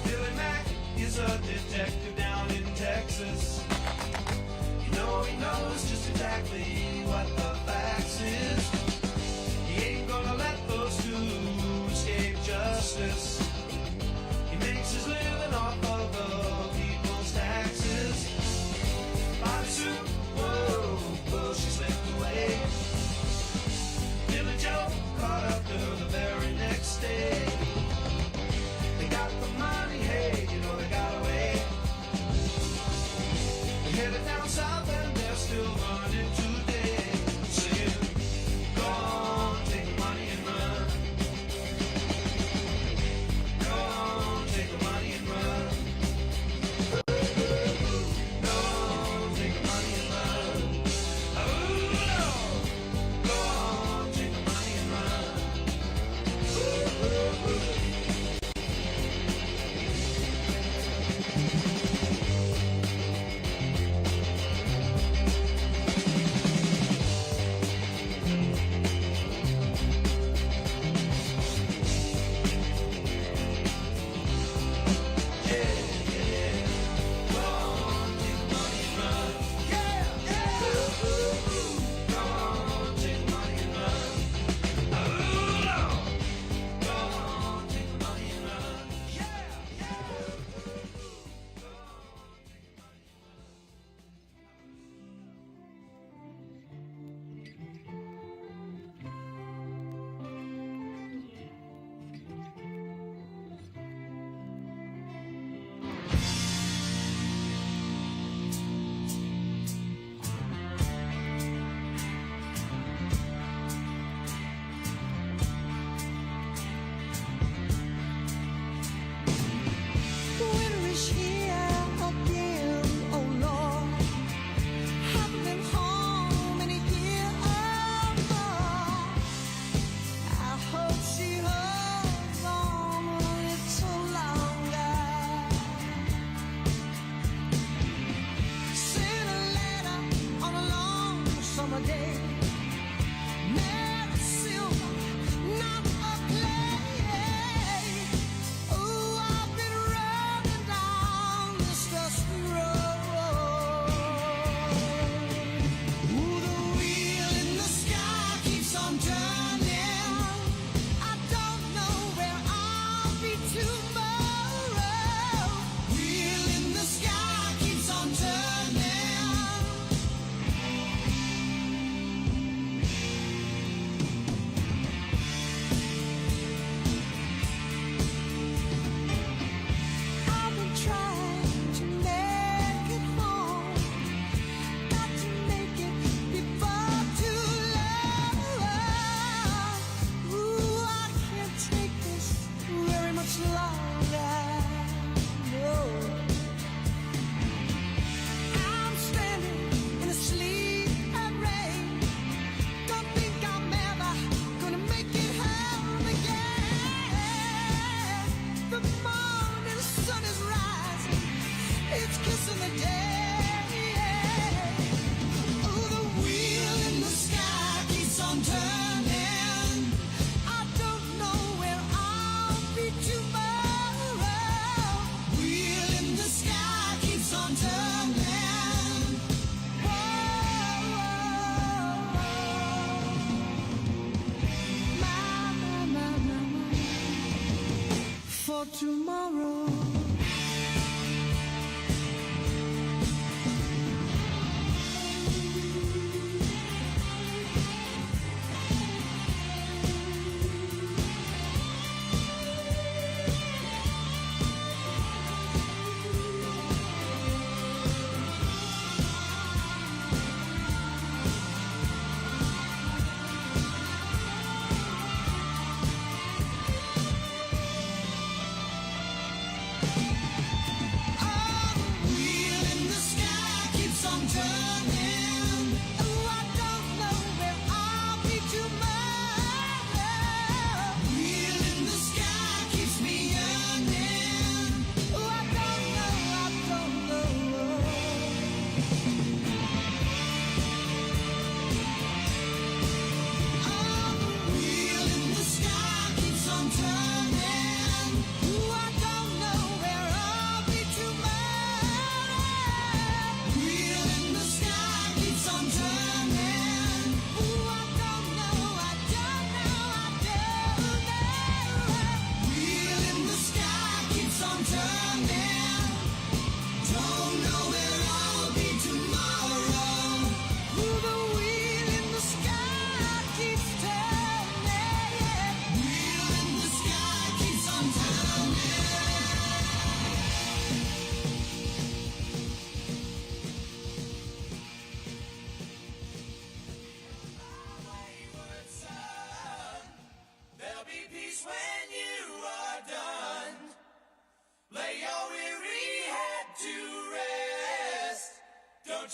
Billy Mack is a detective down in Texas. You know he knows just exactly what the facts is. He ain't gonna let those two escape justice. He makes his living off of the people's taxes. Bobby Sue, whoa, whoa, she slipped away. Billy Joe caught up to her the very next day. They got the money, hey, you know they got away. They headed down south and they're still running today.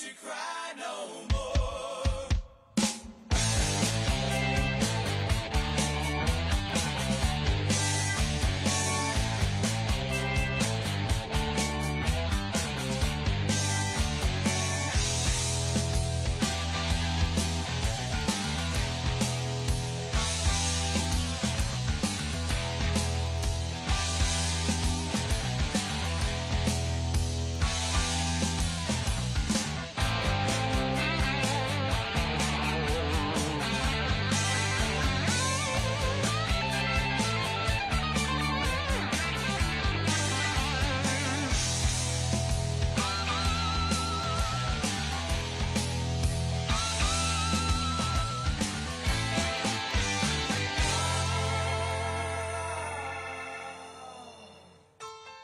Don't you cry no more.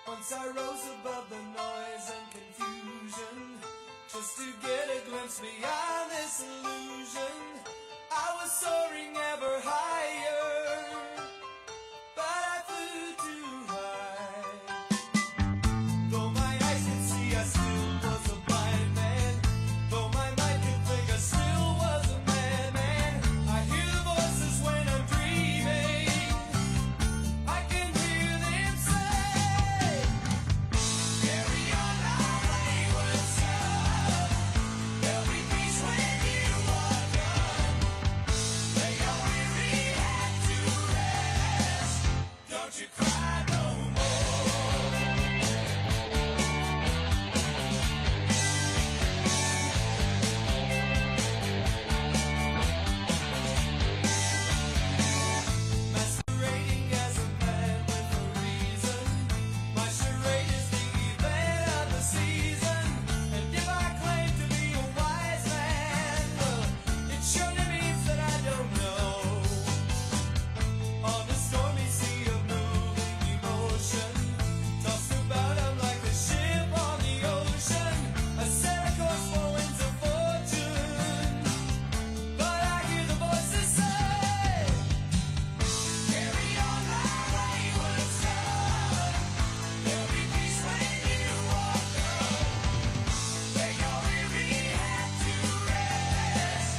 Once I rose above the noise and confusion, just to get a glimpse beyond this illusion. I was soaring ever higher, but I flew too high. Though my eyes could see, I still was a blind man. Though my mind could think, I still was a madman. I hear the voices when I'm dreaming. I can hear them say, carry on our wayward son. There'll be peace when you are done. Lay your weary head to rest. Don't you cry no masquerading as a man with a reason. My charade is the event of the season. And if I claim to be a wise man, well, it surely means that I don't know. On the stormy sea of moving emotion, tossed about I'm like a ship on the ocean. I set a course for winds of fortune, but I hear the voices say, carry on our wayward son. There'll be peace when you are done. Lay your weary head to rest.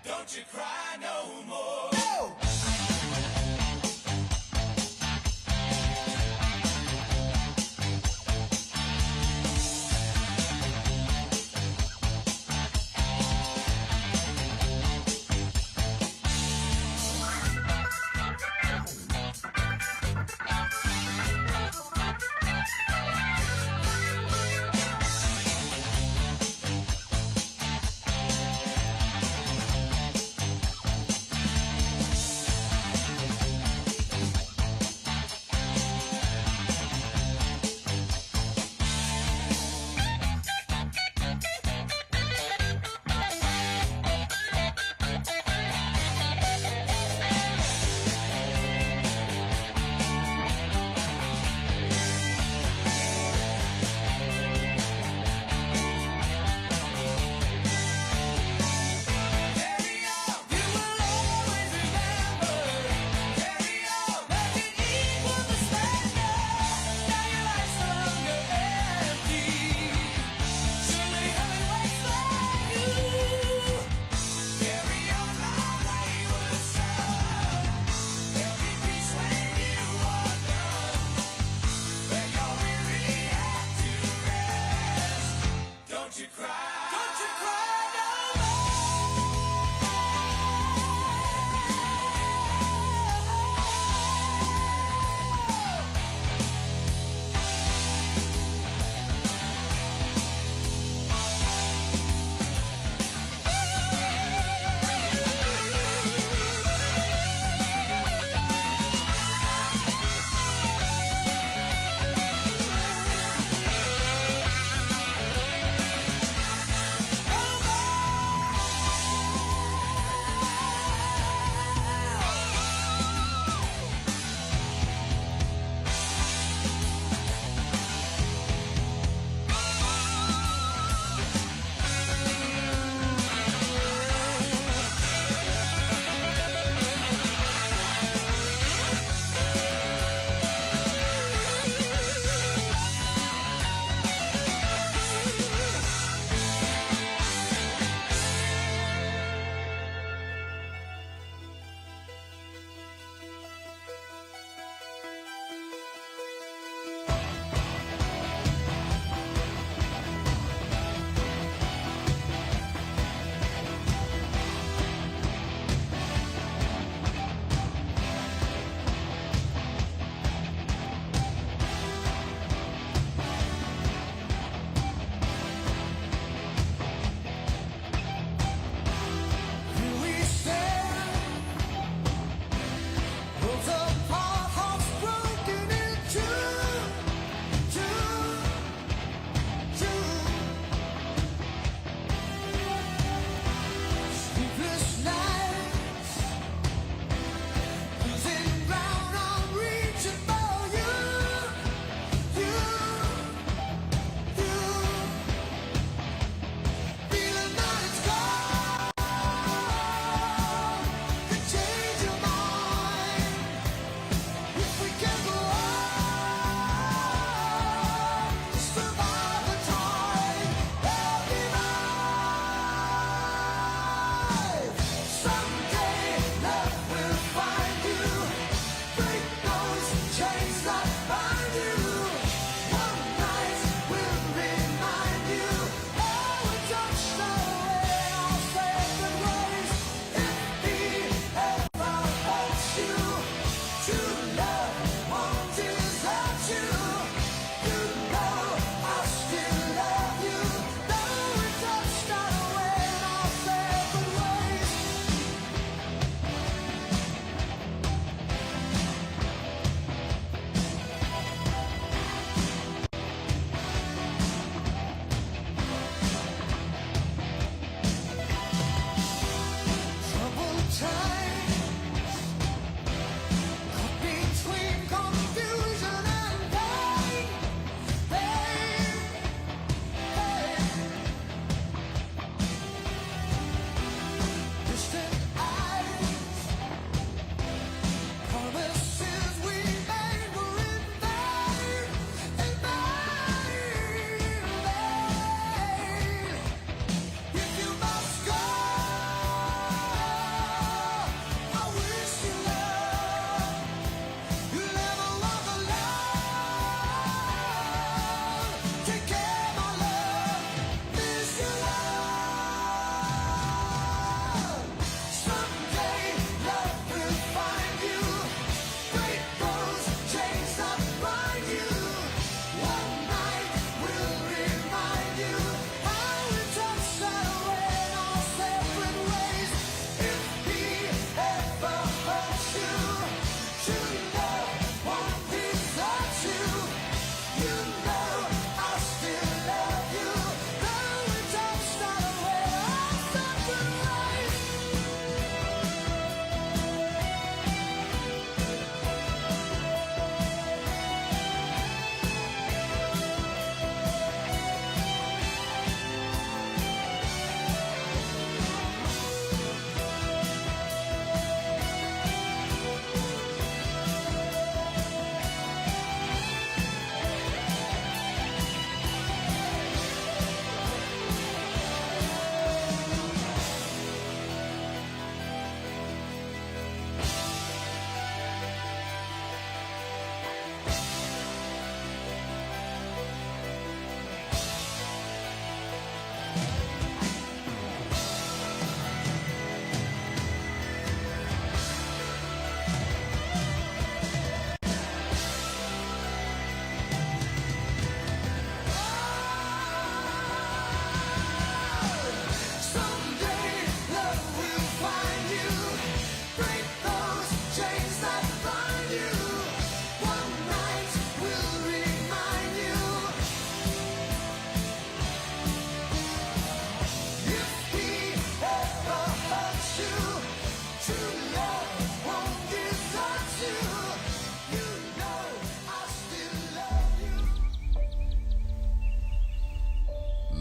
Don't you cry no more. Don't you cry. Don't you cry no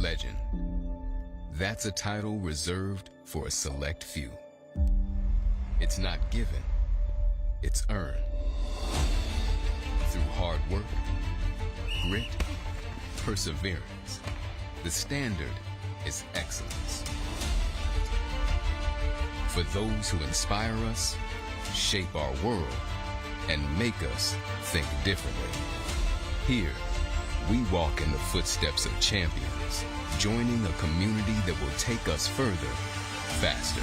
legend. That's a title reserved for a select few. It's not given, it's earned. Through hard work, grit, perseverance, the standard is excellence. For those who inspire us, shape our world, and make us think differently. Here, we walk in the footsteps of champions, joining a community that will take us further, faster.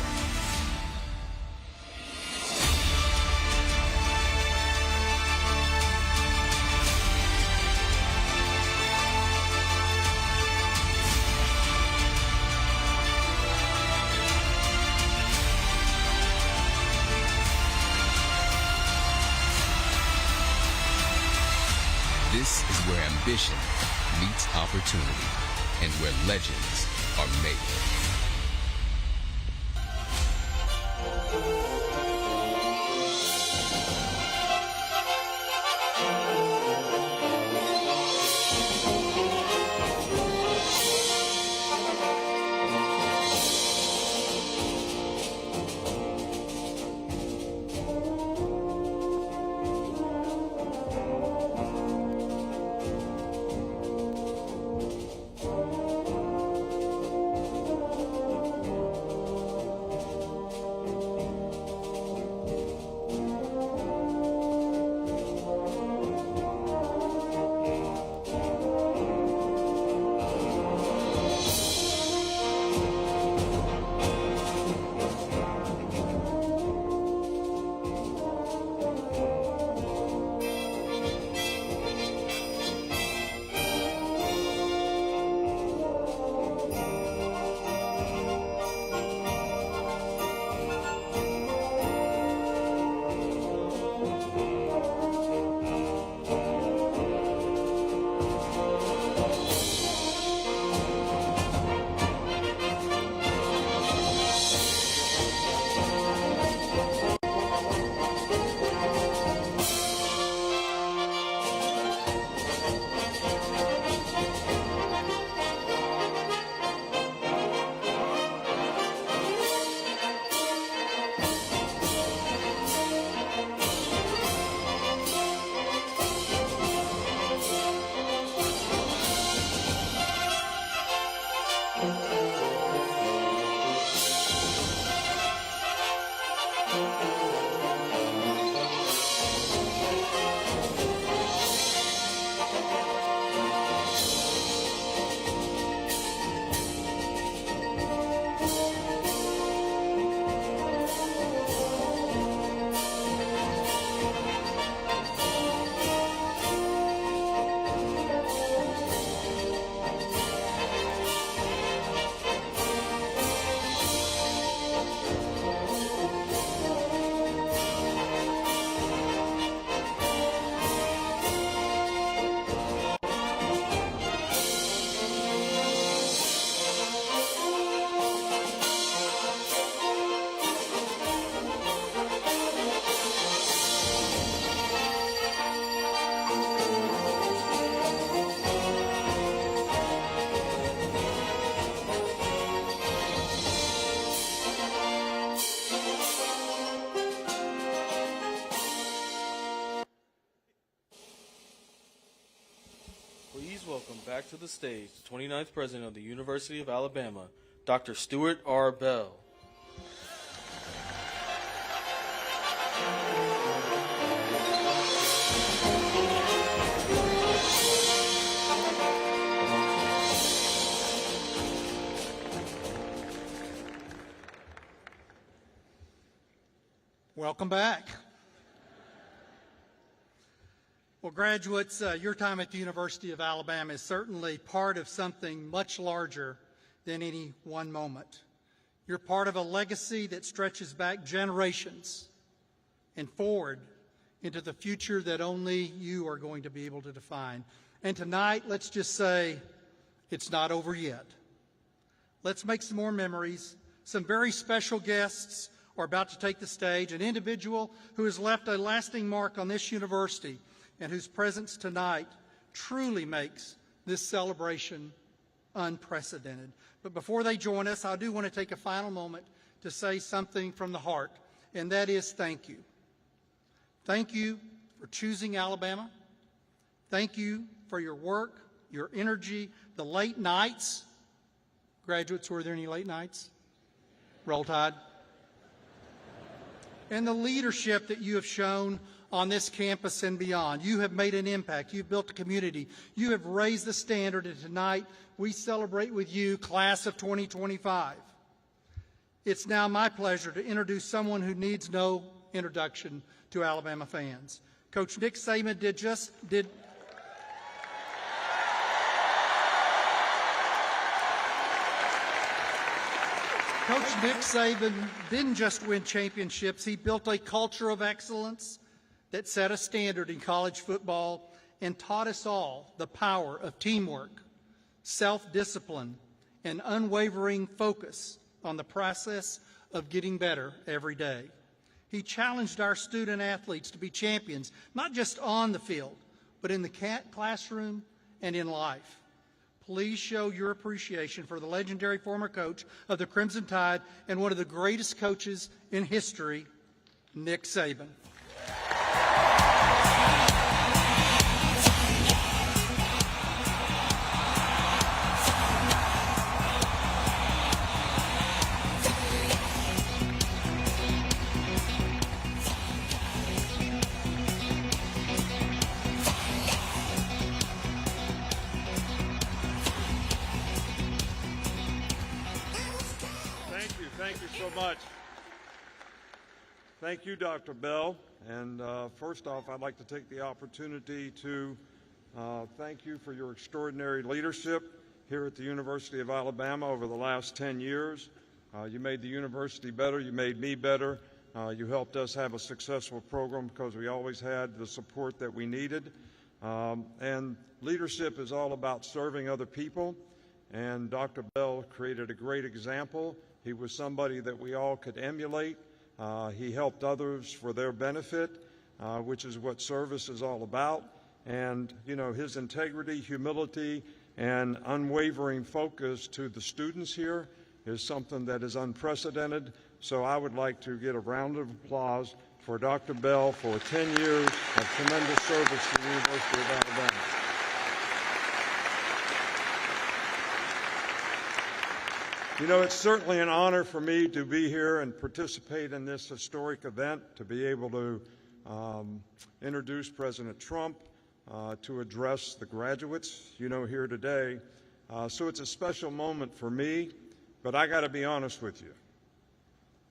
This is where ambition meets opportunity and where legends are made. Please welcome back to the stage the 29th President of the University of Alabama, Dr. Stuart R. Bell. Welcome back. Well, graduates, your time at the University of Alabama is certainly part of something much larger than any one moment. You're part of a legacy that stretches back generations and forward into the future that only you are going to be able to define. And tonight, let's just say it's not over yet. Let's make some more memories. Some very special guests are about to take the stage, an individual who has left a lasting mark on this university and whose presence tonight truly makes this celebration unprecedented. But before they join us, I do want to take a final moment to say something from the heart, and that is thank you. Thank you for choosing Alabama. Thank you for your work, your energy, the late nights. Graduates, were there any late nights? Roll Tide. And the leadership that you have shown on this campus and beyond. You have made an impact. You've built a community. You have raised the standard, and tonight we celebrate with you, class of 2025. It's now my pleasure to introduce someone who needs no introduction to Alabama fans. Coach Nick Saban Coach Nick Saban didn't just win championships. He built a culture of excellence that set a standard in college football and taught us all the power of teamwork, self-discipline, and unwavering focus on the process of getting better every day. He challenged our student athletes to be champions, not just on the field, but in the classroom and in life. Please show your appreciation for the legendary former coach of the Crimson Tide and one of the greatest coaches in history, Nick Saban. Thank you so much. Thank you, Dr. Bell. And first off, I'd like to take the opportunity to thank you for your extraordinary leadership here at the University of Alabama over the last 10 years. You made the university better. You made me better. You helped us have a successful program because we always had the support that we needed. And leadership is all about serving other people. And Dr. Bell created a great example. He was somebody that we all could emulate. He helped others for their benefit, which is what service is all about. And, you know, his integrity, humility, and unwavering focus to the students here is something that is unprecedented. So I would like to get a round of applause for Dr. Bell for 10 years of tremendous service to the University of Alabama. You know, it's certainly an honor for me to be here and participate in this historic event, to be able to introduce President Trump, to address the graduates, you know, here today. So it's a special moment for me, but I got to be honest with you.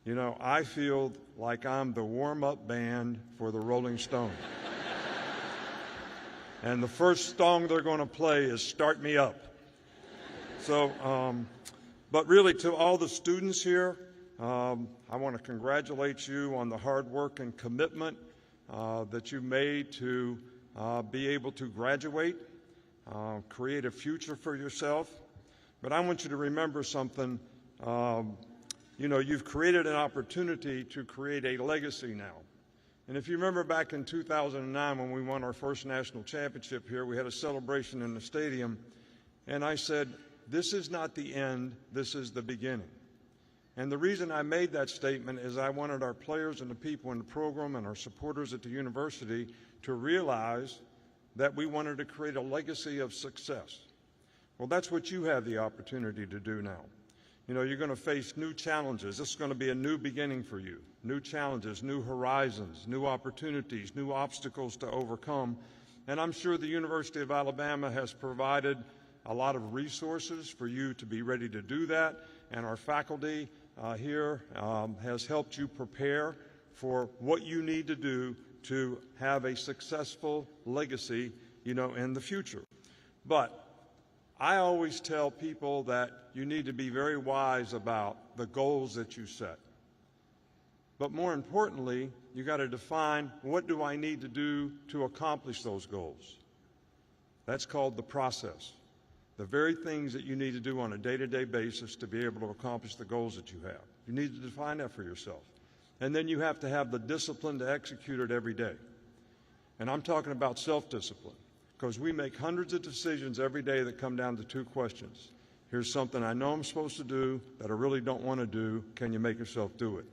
You know, I feel like I'm the warm-up band for the Rolling Stones. And the first song they're going to play is Start Me Up. So, but really, to all the students here, I want to congratulate you on the hard work and commitment that you made to be able to graduate, create a future for yourself. But I want you to remember something. You know, you've created an opportunity to create a legacy now. And if you remember back in 2009 when we won our first national championship here, we had a celebration in the stadium, and I said, this is not the end, this is the beginning. And the reason I made that statement is I wanted our players and the people in the program and our supporters at the university to realize that we wanted to create a legacy of success. Well, that's what you have the opportunity to do now. You know, you're going to face new challenges. This is going to be a new beginning for you. New challenges, new horizons, new opportunities, new obstacles to overcome. And I'm sure the University of Alabama has provided a lot of resources for you to be ready to do that, and our faculty here has helped you prepare for what you need to do to have a successful legacy, you know, in the future. But I always tell people that you need to be very wise about the goals that you set. But more importantly, you got to define, what do I need to do to accomplish those goals? That's called the process. The very things that you need to do on a day-to-day basis to be able to accomplish the goals that you have. You need to define that for yourself. And then you have to have the discipline to execute it every day. And I'm talking about self-discipline, because we make hundreds of decisions every day that come down to two questions. Here's something I know I'm supposed to do that I really don't want to do. Can you make yourself do it?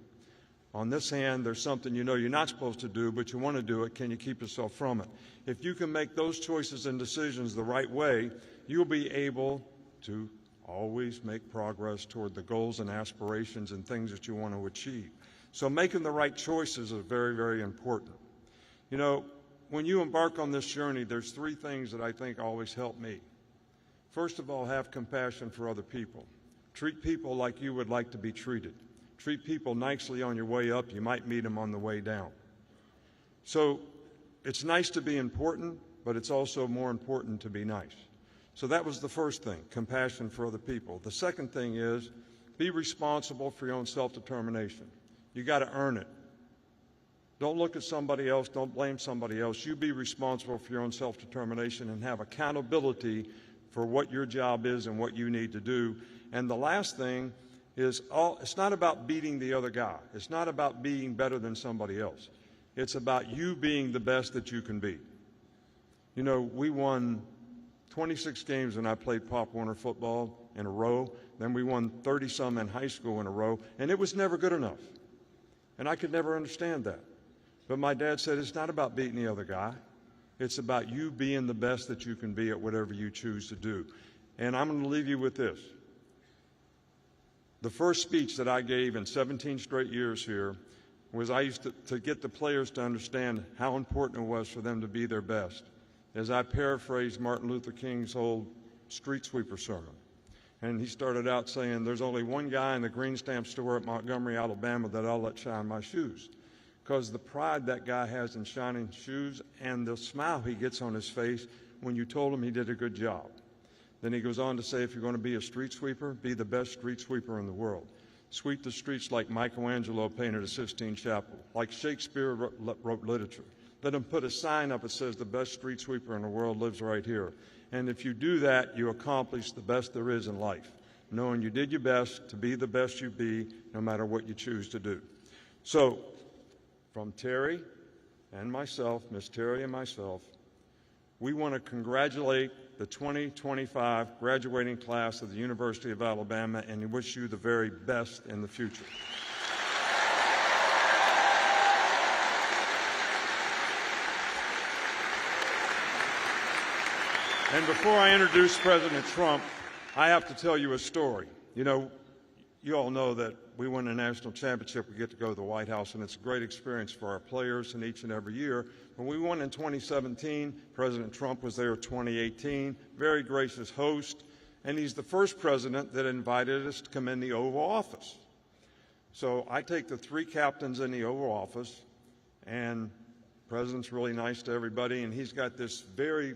On this hand, there's something you know you're not supposed to do, but you want to do it. Can you keep yourself from it? If you can make those choices and decisions the right way, you'll be able to always make progress toward the goals and aspirations and things that you want to achieve. So making the right choices is very, very important. You know, when you embark on this journey, there's three things that I think always help me. First of all, have compassion for other people. Treat people like you would like to be treated. Treat people nicely on your way up. You might meet them on the way down. So it's nice to be important, but it's also more important to be nice. So that was the first thing, compassion for other people. The second thing is be responsible for your own self-determination. You got to earn it. Don't look at somebody else. Don't blame somebody else. You be responsible for your own self-determination and have accountability for what your job is and what you need to do. And the last thing is, it's not about beating the other guy. It's not about being better than somebody else. It's about you being the best that you can be. You know, we won 26 games when I played Pop Warner football in a row. Then we won 30-some in high school in a row, and it was never good enough. And I could never understand that. But my dad said it's not about beating the other guy. It's about you being the best that you can be at whatever you choose to do. And I'm going to leave you with this. The first speech that I gave in 17 straight years here was I used to get the players to understand how important it was for them to be their best. As I paraphrased Martin Luther King's old street sweeper sermon. And he started out saying, there's only one guy in the green stamp store at Montgomery, Alabama that I'll let shine my shoes. Because the pride that guy has in shining shoes and the smile he gets on his face when you told him he did a good job. Then he goes on to say, if you're going to be a street sweeper, be the best street sweeper in the world. Sweep the streets like Michelangelo painted a Sistine Chapel, like Shakespeare wrote literature. Let him put a sign up that says the best street sweeper in the world lives right here. And if you do that, you accomplish the best there is in life, knowing you did your best to be the best you be, no matter what you choose to do. So, from Terry and myself, Miss Terry and myself, we want to congratulate the 2025 graduating class of the University of Alabama and wish you the very best in the future. And before I introduce President Trump, I have to tell you a story. You know, you all know that we win a national championship, we get to go to the White House, and it's a great experience for our players and each and every year. When we won in 2017, President Trump was there in 2018, very gracious host, and he's the first president that invited us to come in the Oval Office. So I take the three captains in the Oval Office, and the president's really nice to everybody, and he's got this very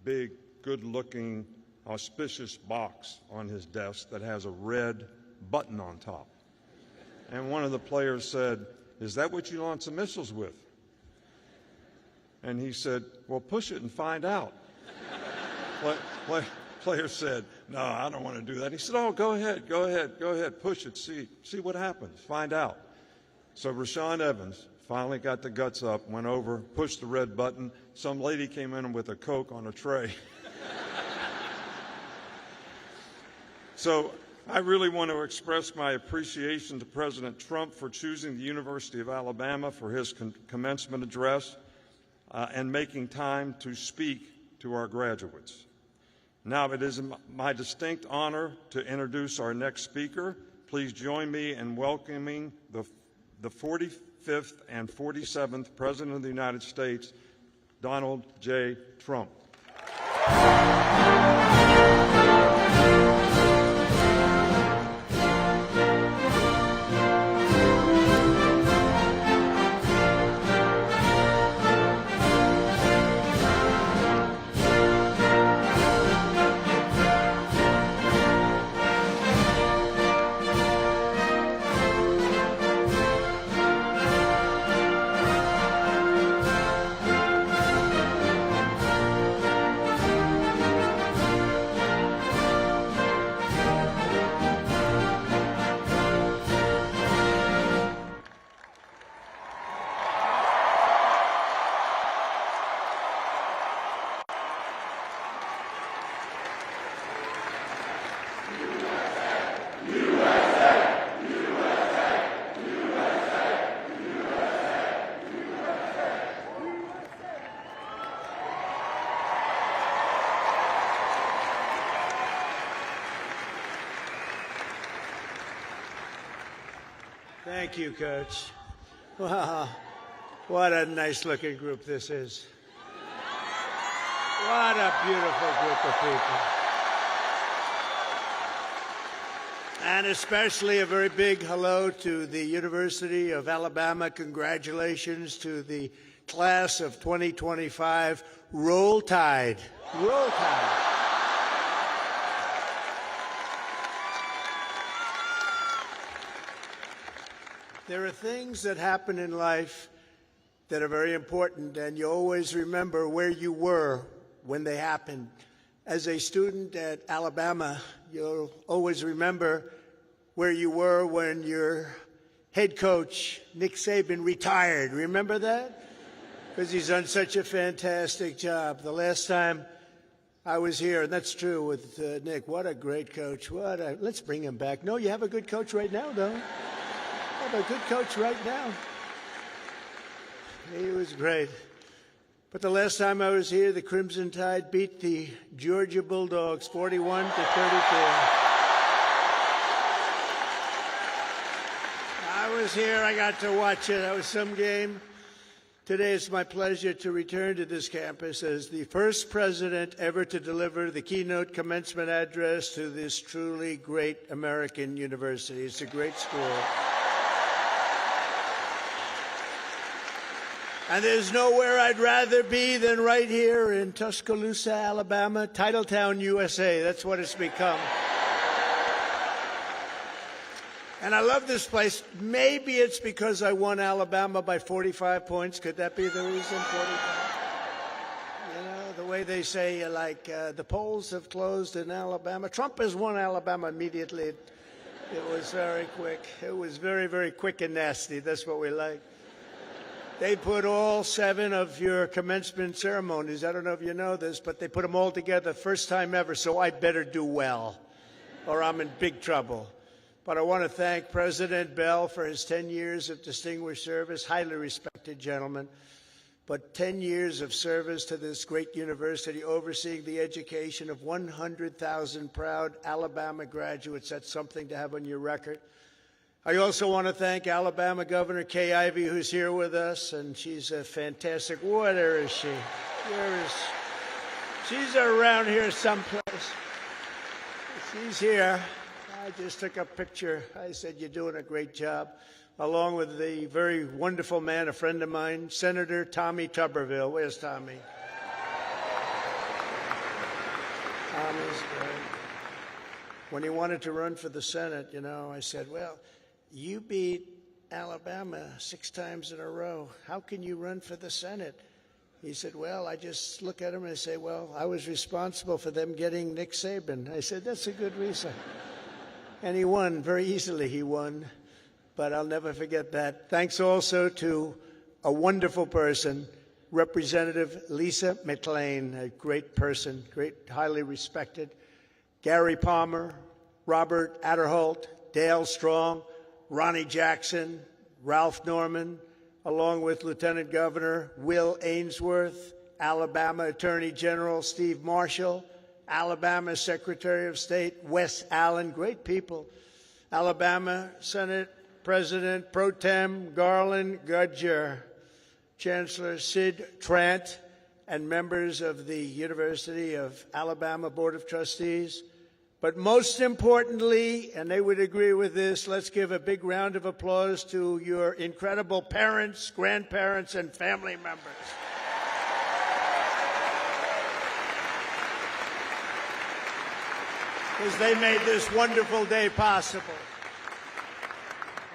big, good-looking, auspicious box on his desk that has a red button on top. And one of the players said, "Is that what you launch the missiles with?" And he said, "Well, push it and find out." Player said, "No, I don't want to do that." He said, "Oh, go ahead, push it, see what happens, find out." So Rashawn Evans finally got the guts up, went over, pushed the red button. Some lady came in with a Coke on a tray. So I really want to express my appreciation to President Trump for choosing the University of Alabama for his commencement address and making time to speak to our graduates. Now it is my distinct honor to introduce our next speaker. Please join me in welcoming the 45th and 47th President of the United States, Donald J. Trump. Thank you, Coach. Wow, what a nice-looking group this is. What a beautiful group of people. And especially a very big hello to the University of Alabama. Congratulations to the class of 2025. Roll Tide. Roll Tide. There are things that happen in life that are very important, and you always remember where you were when they happened. As a student at Alabama, you'll always remember where you were when your head coach, Nick Saban, retired. Remember that? Because he's done such a fantastic job. The last time I was here, and that's true with Nick, what a great coach. Let's bring him back. No, you have a good coach right now, though. You have a good coach right now. He was great. But the last time I was here, the Crimson Tide beat the Georgia Bulldogs 41-34. I was here. I got to watch it. That was some game. Today it's my pleasure to return to this campus as the first president ever to deliver the keynote commencement address to this truly great American university. It's a great school. And there's nowhere I'd rather be than right here in Tuscaloosa, Alabama, Titletown, USA. That's what it's become. And I love this place. Maybe it's because I won Alabama by 45 points. Could that be the reason? 45? You know, the way they say, the polls have closed in Alabama. Trump has won Alabama immediately. It was very quick. It was very, very quick and nasty. That's what we like. They put all 7 of your commencement ceremonies. I don't know if you know this, but they put them all together first time ever, so I better do well, or I'm in big trouble. But I want to thank President Bell for his 10 years of distinguished service, highly respected gentleman, but 10 years of service to this great university, overseeing the education of 100,000 proud Alabama graduates. That's something to have on your record. I also want to thank Alabama Governor Kay Ivey, who's here with us, and she's a fantastic. Where is she? She's around here someplace. She's here. I just took a picture. I said, you're doing a great job, along with the very wonderful man, a friend of mine, Senator Tommy Tuberville. Where's Tommy? Tommy's great. When he wanted to run for the Senate, I said, well, you beat Alabama 6 times in a row. How can you run for the Senate? He said, well, I just look at him and I say, well, I was responsible for them getting Nick Saban. I said, that's a good reason. And he won. Very easily he won. But I'll never forget that. Thanks also to a wonderful person, Representative Lisa McLean, a great person, highly respected. Gary Palmer, Robert Adderholt, Dale Strong, Ronnie Jackson, Ralph Norman, along with Lieutenant Governor Will Ainsworth, Alabama Attorney General Steve Marshall, Alabama Secretary of State Wes Allen, great people, Alabama Senate President Pro Tem Garland Gudger, Chancellor Sid Trant, and members of the University of Alabama Board of Trustees. But most importantly, and they would agree with this, let's give a big round of applause to your incredible parents, grandparents, and family members. Because they made this wonderful day possible.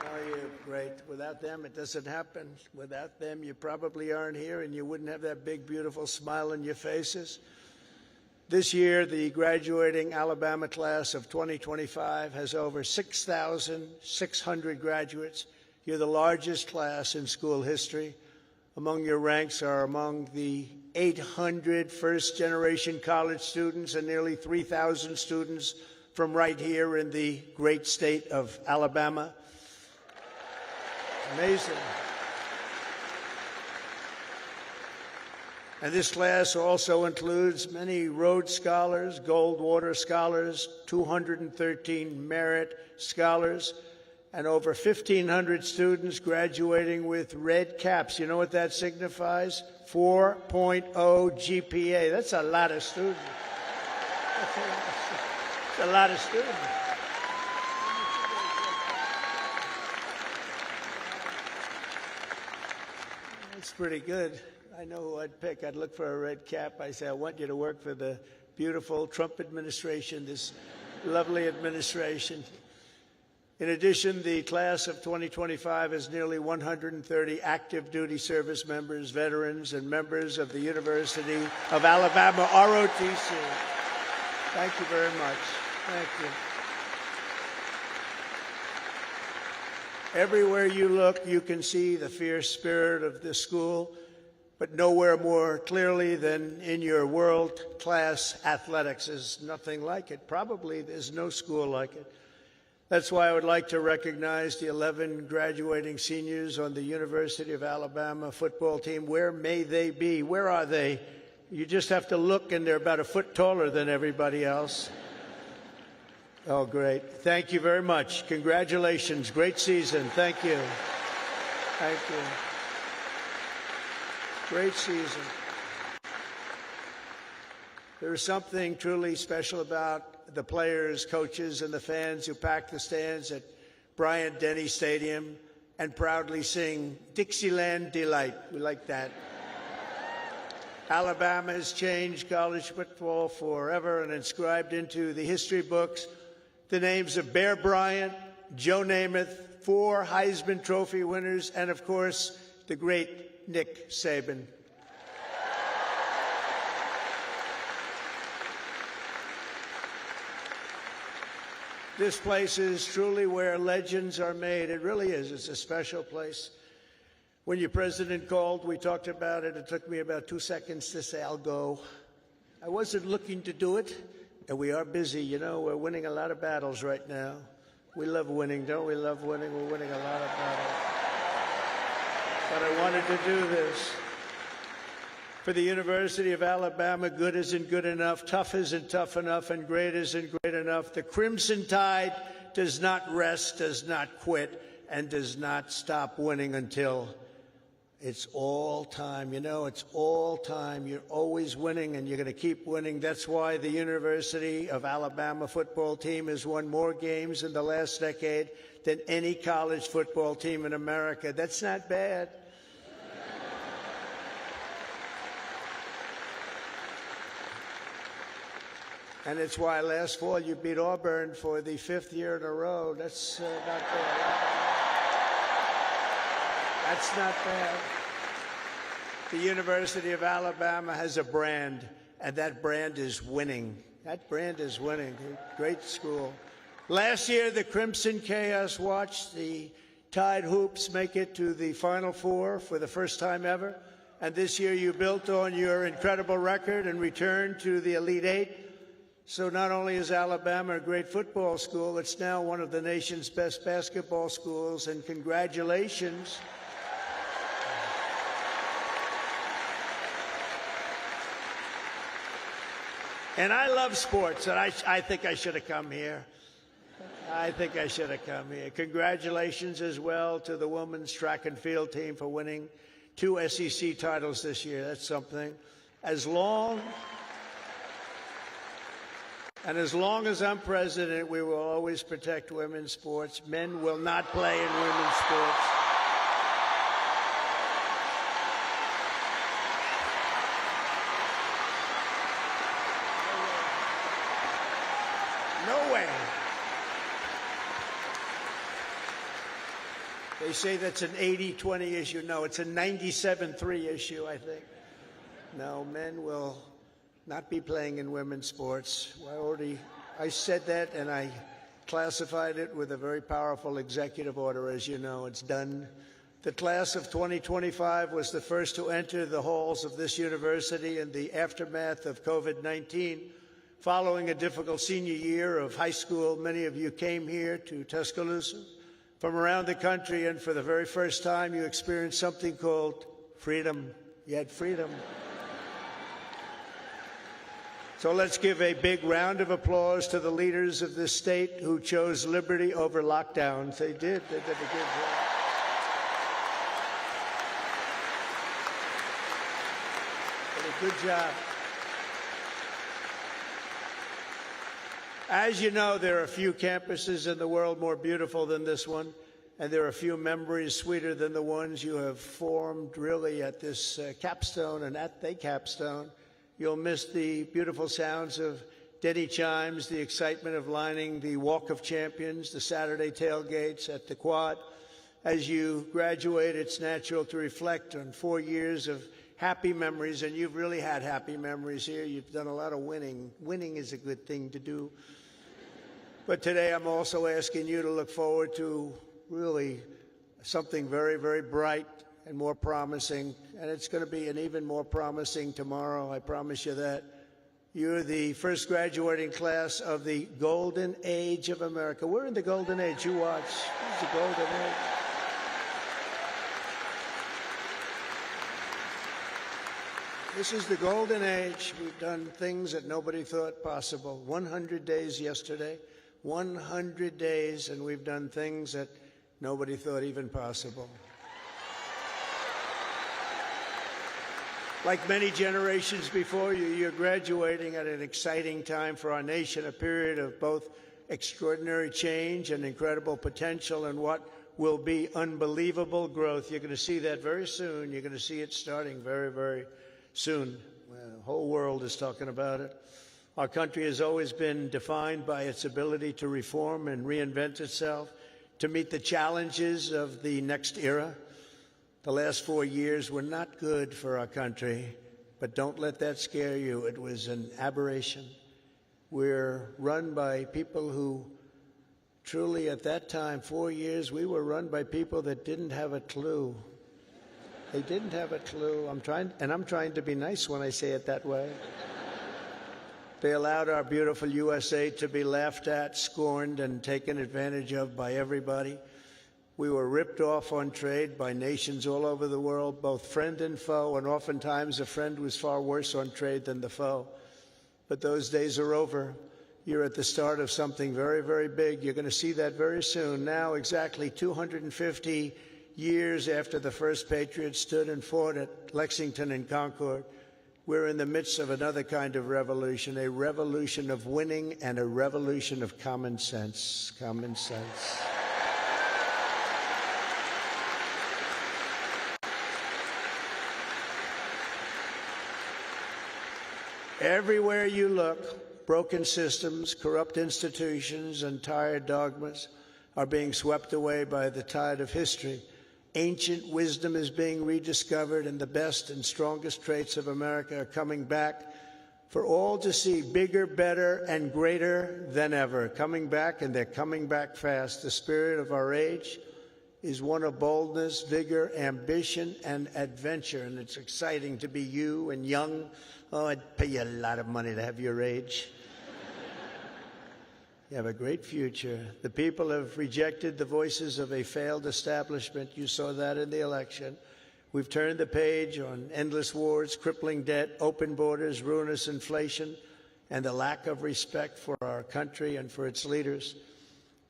Oh, you're great. Without them, it doesn't happen. Without them, you probably aren't here, and you wouldn't have that big, beautiful smile on your faces. This year, the graduating Alabama class of 2025 has over 6,600 graduates. You're the largest class in school history. Among your ranks are among the 800 first-generation college students and nearly 3,000 students from right here in the great state of Alabama. Amazing. And this class also includes many Rhodes Scholars, Goldwater Scholars, 213 Merit Scholars, and over 1,500 students graduating with red caps. You know what that signifies? 4.0 GPA. That's a lot of students. That's a lot of students. That's pretty good. I know who I'd pick. I'd look for a red cap. I say, I want you to work for the beautiful Trump administration, this lovely administration. In addition, the class of 2025 has nearly 130 active duty service members, veterans, and members of the University of Alabama ROTC. Thank you very much. Thank you. Everywhere you look, you can see the fierce spirit of this school, but nowhere more clearly than in your world-class athletics. There's nothing like it. Probably there's no school like it. That's why I would like to recognize the 11 graduating seniors on the University of Alabama football team. Where may they be? Where are they? You just have to look, and they're about a foot taller than everybody else. Oh, great. Thank you very much. Congratulations. Great season. Thank you. Thank you. Great season. There is something truly special about the players, coaches, and the fans who pack the stands at Bryant-Denny Stadium and proudly sing Dixieland Delight. We like that. Alabama has changed college football forever and inscribed into the history books the names of Bear Bryant, Joe Namath, 4 Heisman Trophy winners, and, of course, the great Nick Saban. This place is truly where legends are made. It really is. It's a special place. When your president called, we talked about it. It took me about 2 seconds to say, I'll go. I wasn't looking to do it, and we are busy. You know, we're winning a lot of battles right now. We love winning, don't we? Love winning. We're winning a lot of battles. But I wanted to do this. For the University of Alabama, good isn't good enough, tough isn't tough enough, and great isn't great enough. The Crimson Tide does not rest, does not quit, and does not stop winning until it's all time. You know, it's all time. You're always winning, and you're going to keep winning. That's why the University of Alabama football team has won more games in the last decade than any college football team in America. That's not bad. And it's why last fall you beat Auburn for the 5th year in a row. That's not bad. That's not bad. The University of Alabama has a brand, and that brand is winning. That brand is winning. Great school. Last year, the Crimson Chaos watched the Tide Hoops make it to the Final Four for the first time ever. And this year, you built on your incredible record and returned to the Elite Eight. So not only is Alabama a great football school, it's now one of the nation's best basketball schools, and congratulations. And I love sports, and I think I should have come here. I think I should have come here. Congratulations as well to the women's track and field team for winning 2 SEC titles this year. That's something. As long as I'm president, we will always protect women's sports. Men will not play in women's sports. No way. They say that's an 80-20 issue. No, it's a 97-3 issue, I think. No, men will not be playing in women's sports. I said that, and I classified it with a very powerful executive order. As you know, it's done. The class of 2025 was the first to enter the halls of this university in the aftermath of COVID-19. Following a difficult senior year of high school, many of you came here to Tuscaloosa from around the country, and for the very first time, you experienced something called freedom. You had freedom. So let's give a big round of applause to the leaders of this state who chose liberty over lockdowns. They did. They did a good job. Did a good job. As you know, there are few campuses in the world more beautiful than this one, and there are few memories sweeter than the ones you have formed really at this capstone and at the capstone. You'll miss the beautiful sounds of Denny chimes, the excitement of lining the Walk of Champions, the Saturday tailgates at the Quad. As you graduate, it's natural to reflect on 4 years of happy memories, and you've really had happy memories here. You've done a lot of winning. Winning is a good thing to do. But today I'm also asking you to look forward to really something very, very bright and more promising, and it's going to be an even more promising tomorrow, I promise you that. You're the first graduating class of the golden age of America. We're in the golden age. You watch. This is the golden age. This is the golden age. We've done things that nobody thought possible. 100 days yesterday, 100 days, and we've done things that nobody thought even possible. Like many generations before you, you're graduating at an exciting time for our nation, a period of both extraordinary change and incredible potential and what will be unbelievable growth. You're going to see that very soon. You're going to see it starting very, very soon. The whole world is talking about it. Our country has always been defined by its ability to reform and reinvent itself, to meet the challenges of the next era. The last 4 years were not good for our country, but don't let that scare you. It was an aberration. We're run by people who truly at that time, 4 years, we were run by people that didn't have a clue. They didn't have a clue. I'm trying to be nice when I say it that way. They allowed our beautiful USA to be laughed at, scorned, and taken advantage of by everybody. We were ripped off on trade by nations all over the world, both friend and foe, and oftentimes a friend was far worse on trade than the foe. But those days are over. You're at the start of something very, very big. You're going to see that very soon. Now, exactly 250 years after the first Patriots stood and fought at Lexington and Concord, we're in the midst of another kind of revolution, a revolution of winning and a revolution of common sense. Common sense. Everywhere you look, broken systems, corrupt institutions, and tired dogmas are being swept away by the tide of history. Ancient wisdom is being rediscovered, and the best and strongest traits of America are coming back for all to see, bigger, better, and greater than ever. Coming back, and they're coming back fast. The spirit of our age is one of boldness, vigor, ambition, and adventure, and it's exciting to be you and young. Oh, I'd pay you a lot of money to have your age. You have a great future. The people have rejected the voices of a failed establishment. You saw that in the election. We've turned the page on endless wars, crippling debt, open borders, ruinous inflation, and the lack of respect for our country and for its leaders.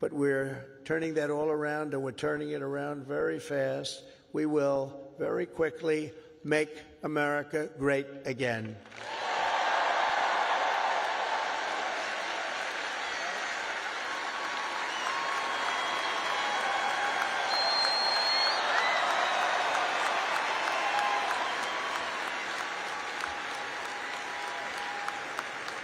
But we're turning that all around, and we're turning it around very fast. We will very quickly make America great again.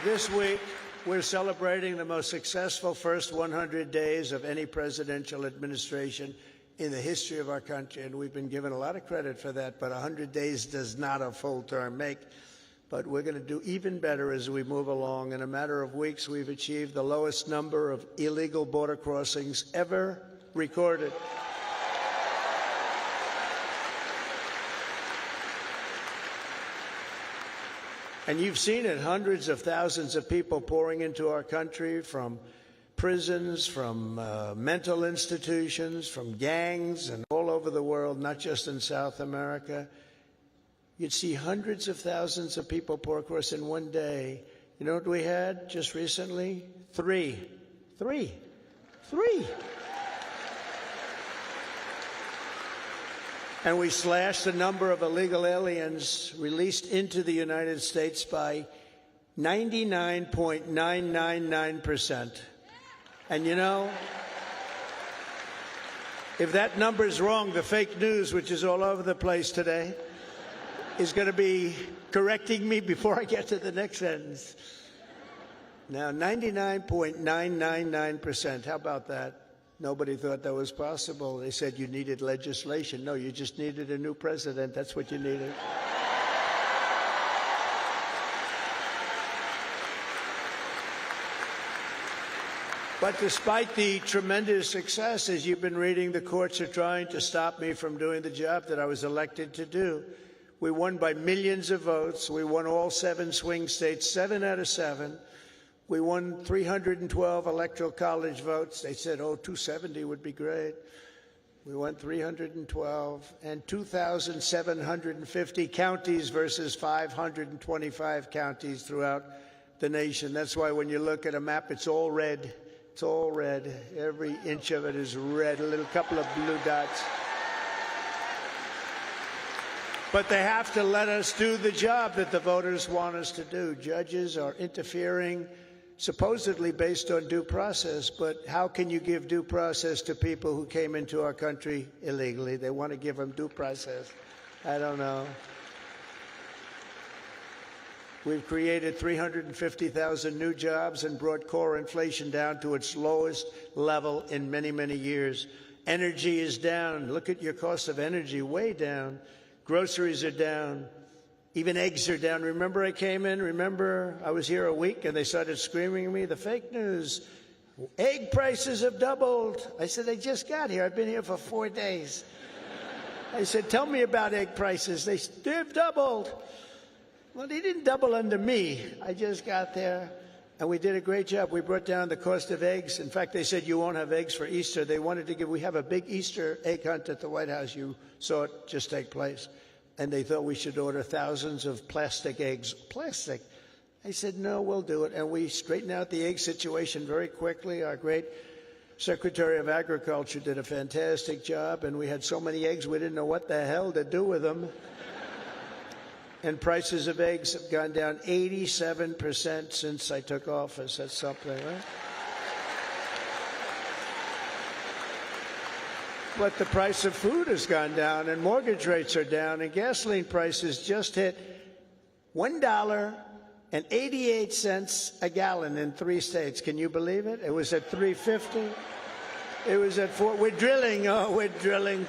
This week, we're celebrating the most successful first 100 days of any presidential administration in the history of our country, and we've been given a lot of credit for that, but 100 days does not a full term make. But we're going to do even better as we move along. In a matter of weeks, we've achieved the lowest number of illegal border crossings ever recorded. And you've seen it, hundreds of thousands of people pouring into our country from prisons, from mental institutions, from gangs, and all over the world, not just in South America. You'd see hundreds of thousands of people pour across in one day. You know what we had just recently? Three. And we slashed the number of illegal aliens released into the United States by 99.999%. And you know, if that number is wrong, the fake news, which is all over the place today, is going to be correcting me before I get to the next sentence. Now, 99.999%. How about that? Nobody thought that was possible. They said you needed legislation. No, you just needed a new president. That's what you needed. But despite the tremendous success, as you've been reading, the courts are trying to stop me from doing the job that I was elected to do. We won by millions of votes. We won all 7 swing states, 7 out of 7. We won 312 electoral college votes. They said, 270 would be great. We won 312 and 2,750 counties versus 525 counties throughout the nation. That's why when you look at a map, it's all red. It's all red. Every inch of it is red, a little couple of blue dots. But they have to let us do the job that the voters want us to do. Judges are interfering, supposedly based on due process, but how can you give due process to people who came into our country illegally? They want to give them due process. I don't know. We've created 350,000 new jobs and brought core inflation down to its lowest level in many, many years. Energy is down. Look at your cost of energy, way down. Groceries are down. Even eggs are down. Remember I came in? Remember I was here a week and they started screaming at me, the fake news. Egg prices have doubled. I said, I just got here. I've been here for 4 days. I said, tell me about egg prices. They've doubled. Well, they didn't double under me. I just got there, and we did a great job. We brought down the cost of eggs. In fact, they said you won't have eggs for Easter. They wanted to we have a big Easter egg hunt at the White House. You saw it just take place. And they thought we should order thousands of plastic eggs. Plastic. I said, no, we'll do it. And we straightened out the egg situation very quickly. Our great Secretary of Agriculture did a fantastic job, and we had so many eggs we didn't know what the hell to do with them. And prices of eggs have gone down 87% since I took office. That's something, right? But the price of food has gone down, and mortgage rates are down, and gasoline prices just hit $1.88 a gallon in 3 states. Can you believe it? It was at $3.50. It was at $4. We're drilling. Oh, we're drilling.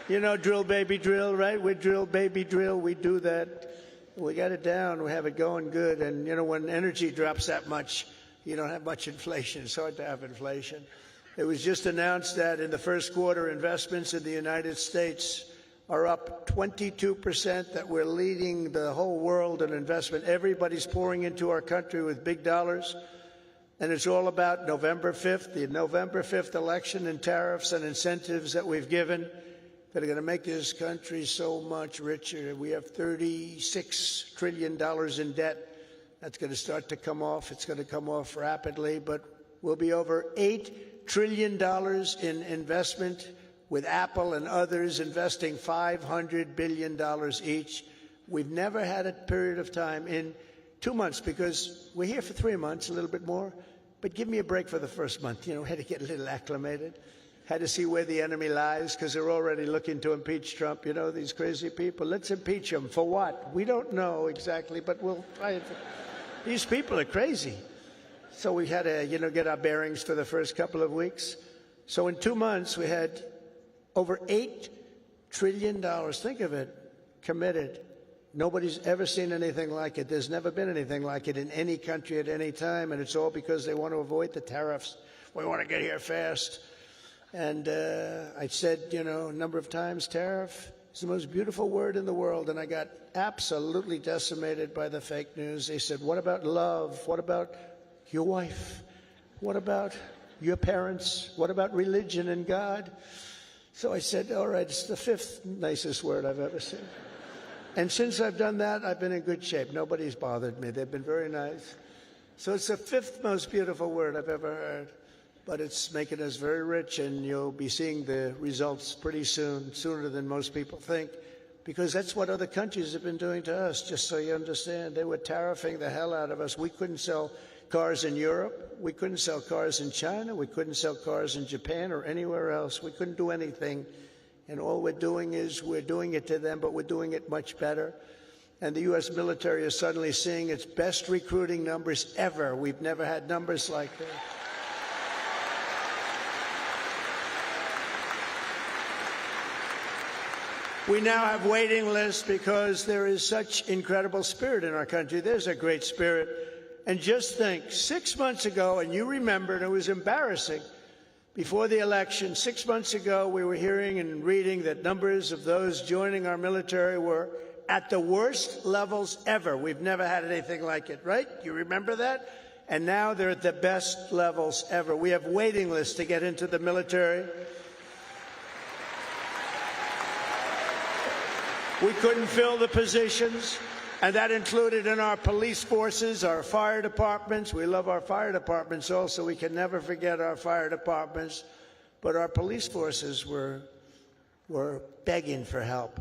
You know, drill, baby, drill, right? We drill, baby, drill. We do that. We got it down. We have it going good. And, you know, when energy drops that much, you don't have much inflation. It's hard to have inflation. It was just announced that in the first quarter, investments in the United States are up 22%, that we're leading the whole world in investment. Everybody's pouring into our country with big dollars. And it's all about November 5th, the November 5th election, and tariffs and incentives that we've given that are going to make this country so much richer. We have $36 trillion in debt. That's going to start to come off. It's going to come off rapidly, but we'll be over $8 trillion in investment, with Apple and others investing $500 billion each. We've never had a period of time in 2 months, because we're here for 3 months, a little bit more, but give me a break for the first month. You know, had to get a little acclimated. Had to see where the enemy lies, because they're already looking to impeach Trump. You know, these crazy people. Let's impeach him. For what? We don't know exactly, but we'll try it. These people are crazy. So we had to, you know, get our bearings for the first couple of weeks. So in 2 months, we had over $8 trillion. Think of it, committed. Nobody's ever seen anything like it. There's never been anything like it in any country at any time, and it's all because they want to avoid the tariffs. We want to get here fast. And I said, you know, a number of times, tariff is the most beautiful word in the world. And I got absolutely decimated by the fake news. They said, what about love? What about your wife? What about your parents? What about religion and God? So I said, all right, it's the 5th nicest word I've ever seen. And since I've done that, I've been in good shape. Nobody's bothered me. They've been very nice. So it's the fifth most beautiful word I've ever heard. But it's making us very rich, and you'll be seeing the results pretty soon, sooner than most people think, because that's what other countries have been doing to us, just so you understand. They were tariffing the hell out of us. We couldn't sell cars in Europe. We couldn't sell cars in China. We couldn't sell cars in Japan or anywhere else. We couldn't do anything. And all we're doing is we're doing it to them, but we're doing it much better. And the U.S. military is suddenly seeing its best recruiting numbers ever. We've never had numbers like that. We now have waiting lists because there is such incredible spirit in our country. There's a great spirit. And just think, 6 months ago, and you remember, and it was embarrassing, before the election, 6 months ago, we were hearing and reading that numbers of those joining our military were at the worst levels ever. We've never had anything like it, right? You remember that? And now they're at the best levels ever. We have waiting lists to get into the military. We couldn't fill the positions, and that included in our police forces, our fire departments. We love our fire departments also. We can never forget our fire departments. But our police forces were begging for help.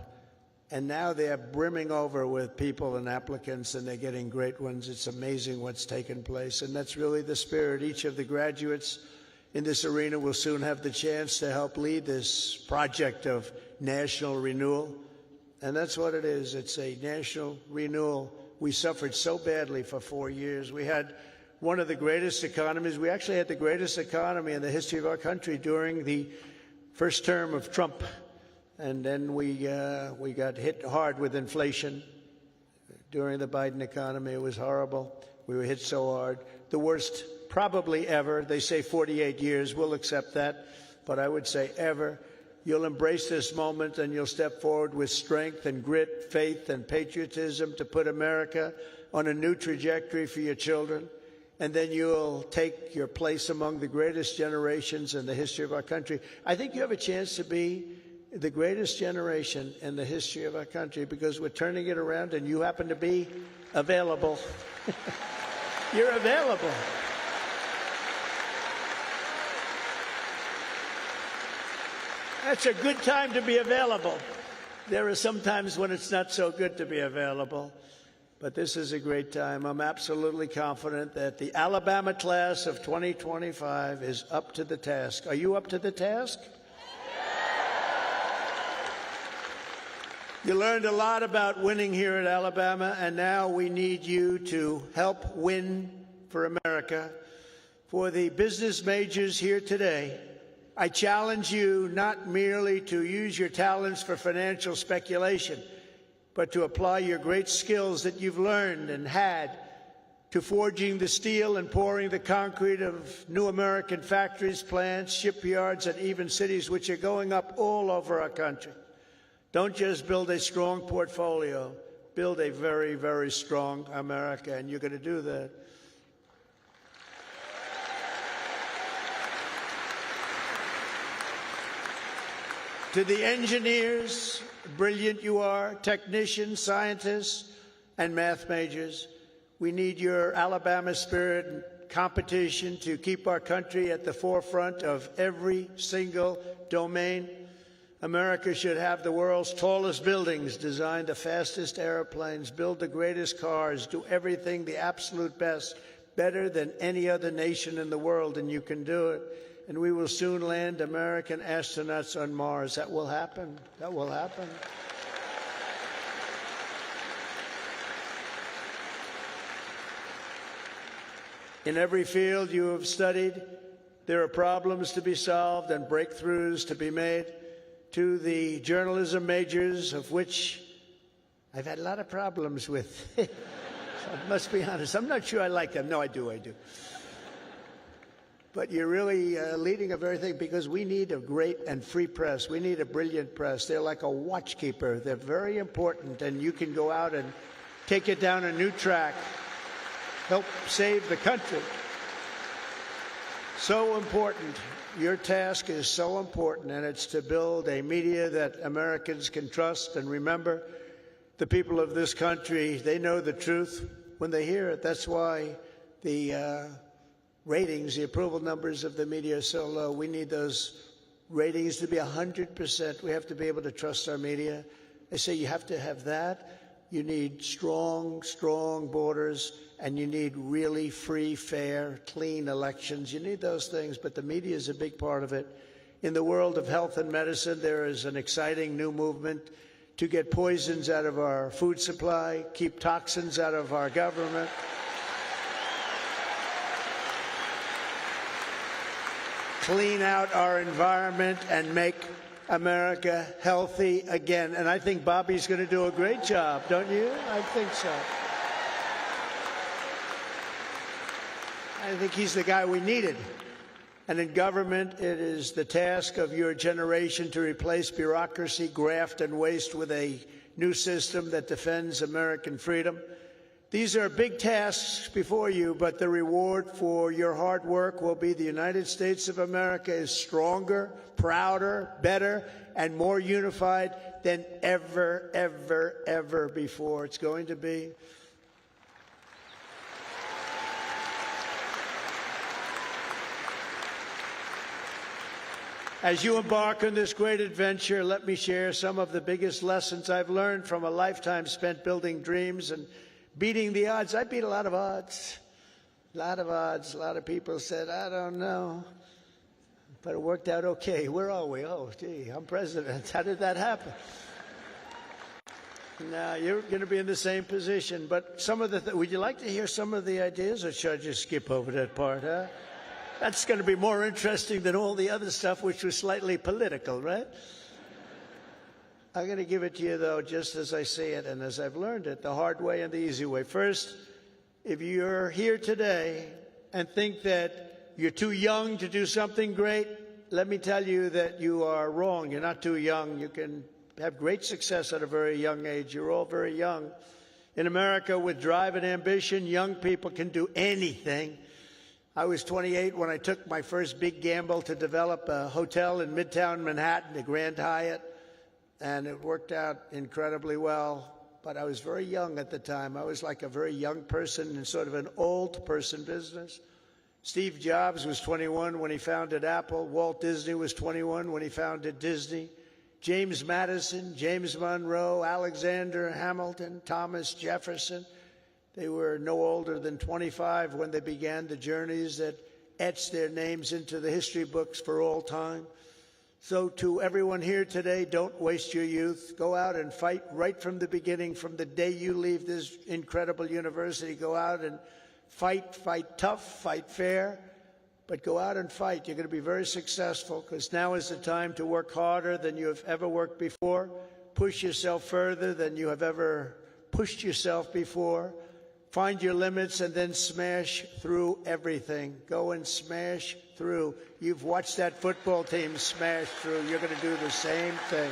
And now they're brimming over with people and applicants, and they're getting great ones. It's amazing what's taken place, and that's really the spirit. Each of the graduates in this arena will soon have the chance to help lead this project of national renewal. And that's what it is. It's a national renewal. We suffered so badly for 4 years. We had one of the greatest economies. We actually had the greatest economy in the history of our country during the first term of Trump. And then we got hit hard with inflation. During the Biden economy, it was horrible. We were hit so hard. The worst probably ever. They say 48 years. We'll accept that. But I would say ever. You'll embrace this moment, and you'll step forward with strength and grit, faith and patriotism to put America on a new trajectory for your children. And then you'll take your place among the greatest generations in the history of our country. I think you have a chance to be the greatest generation in the history of our country, because we're turning it around, and you happen to be available. You're available. That's a good time to be available. There are some times when it's not so good to be available, but this is a great time. I'm absolutely confident that the Alabama class of 2025 is up to the task. Are you up to the task? You learned a lot about winning here at Alabama, and now we need you to help win for America. For the business majors here today, I challenge you not merely to use your talents for financial speculation, but to apply your great skills that you've learned and had to forging the steel and pouring the concrete of new American factories, plants, shipyards, and even cities which are going up all over our country. Don't just build a strong portfolio, build a very, very strong America, and you're going to do that. To the engineers, brilliant you are, technicians, scientists, and math majors, we need your Alabama spirit and competition to keep our country at the forefront of every single domain. America should have the world's tallest buildings, design the fastest airplanes, build the greatest cars, do everything the absolute best, better than any other nation in the world, and you can do it. And we will soon land American astronauts on Mars. That will happen. That will happen. In every field you have studied, there are problems to be solved and breakthroughs to be made. To the journalism majors, of which I've had a lot of problems with. So I must be honest. I'm not sure I like them. No, I do. But you're really leading a very thing, because we need a great and free press. We need a brilliant press. They're like a watchkeeper. They're very important, and you can go out and take it down a new track, help save the country. So important. Your task is so important, and it's to build a media that Americans can trust. And remember, the people of this country, they know the truth when they hear it. That's why the ratings, the approval numbers of the media are so low. We need those ratings to be 100%. We have to be able to trust our media. I say you have to have that. You need strong borders, and you need really free, fair, clean elections. You need those things, but the media is a big part of it. In the world of health and medicine, there is an exciting new movement to get poisons out of our food supply, keep toxins out of our government. Clean out our environment and make America healthy again. And I think Bobby's going to do a great job, don't you? I think so. I think he's the guy we needed. And in government, it is the task of your generation to replace bureaucracy, graft, and waste with a new system that defends American freedom. These are big tasks before you, but the reward for your hard work will be the United States of America is stronger, prouder, better, and more unified than ever, ever, ever before. It's going to be. As you embark on this great adventure, let me share some of the biggest lessons I've learned from a lifetime spent building dreams and beating the odds. I beat a lot of odds. A lot of odds. A lot of people said, I don't know. But it worked out okay. Where are we? Oh, gee, I'm president. How did that happen? Now, you're going to be in the same position. But some of the would you like to hear some of the ideas, or should I just skip over that part, huh? That's going to be more interesting than all the other stuff, which was slightly political, right? I'm going to give it to you, though, just as I see it and as I've learned it, the hard way and the easy way. First, if you're here today and think that you're too young to do something great, let me tell you that you are wrong. You're not too young. You can have great success at a very young age. You're all very young. In America, with drive and ambition, young people can do anything. I was 28 when I took my first big gamble to develop a hotel in Midtown Manhattan, the Grand Hyatt, and it worked out incredibly well. But I was very young at the time. I was like a very young person in sort of an old person business. Steve Jobs was 21 when he founded Apple. Walt Disney was 21 when he founded Disney. James Madison, James Monroe, Alexander Hamilton, Thomas Jefferson. They were no older than 25 when they began the journeys that etched their names into the history books for all time. So to everyone here today, don't waste your youth. Go out and fight right from the beginning, from the day you leave this incredible university. Go out and fight tough, fight fair, but go out and fight. You're going to be very successful, because now is the time to work harder than you have ever worked before. Push yourself further than you have ever pushed yourself before. Find your limits and then smash through everything. Go and smash through. You've watched that football team smash through. You're going to do the same thing.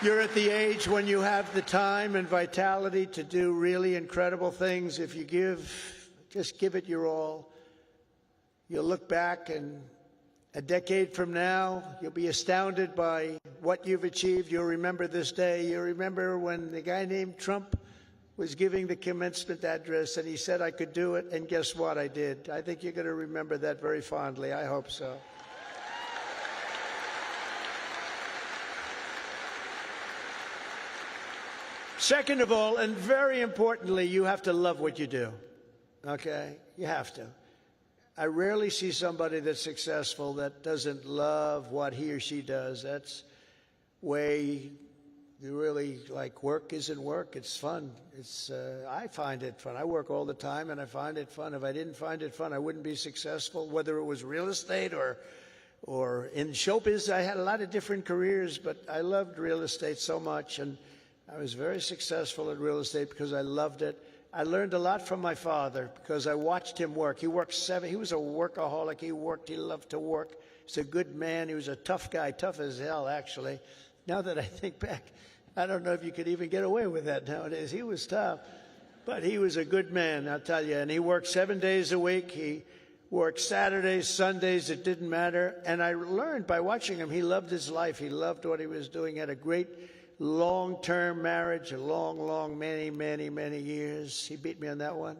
You're at the age when you have the time and vitality to do really incredible things. If you just give it your all. You'll look back, and a decade from now, you'll be astounded by what you've achieved. You'll remember this day. You'll remember when the guy named Trump was giving the commencement address, and he said I could do it, and guess what? I did. I think you're going to remember that very fondly. I hope so. Second of all, and very importantly, you have to love what you do. Okay? You have to. I rarely see somebody that's successful that doesn't love what he or she does. That's way you really like. Work isn't work. It's fun. I find it fun. I work all the time, and I find it fun. If I didn't find it fun, I wouldn't be successful, whether it was real estate or in showbiz. I had a lot of different careers, but I loved real estate so much, and I was very successful at real estate because I loved it. I learned a lot from my father because I watched him work. He worked he was a workaholic. He worked. He loved to work. He's a good man. He was a tough guy, tough as hell, actually. Now that I think back, I don't know if you could even get away with that nowadays. He was tough, but he was a good man, I'll tell you. And he worked 7 days a week. He worked Saturdays, Sundays. It didn't matter. And I learned by watching him, he loved his life. He loved what he was doing. He had a great long-term marriage, a long, many years. He beat me on that one.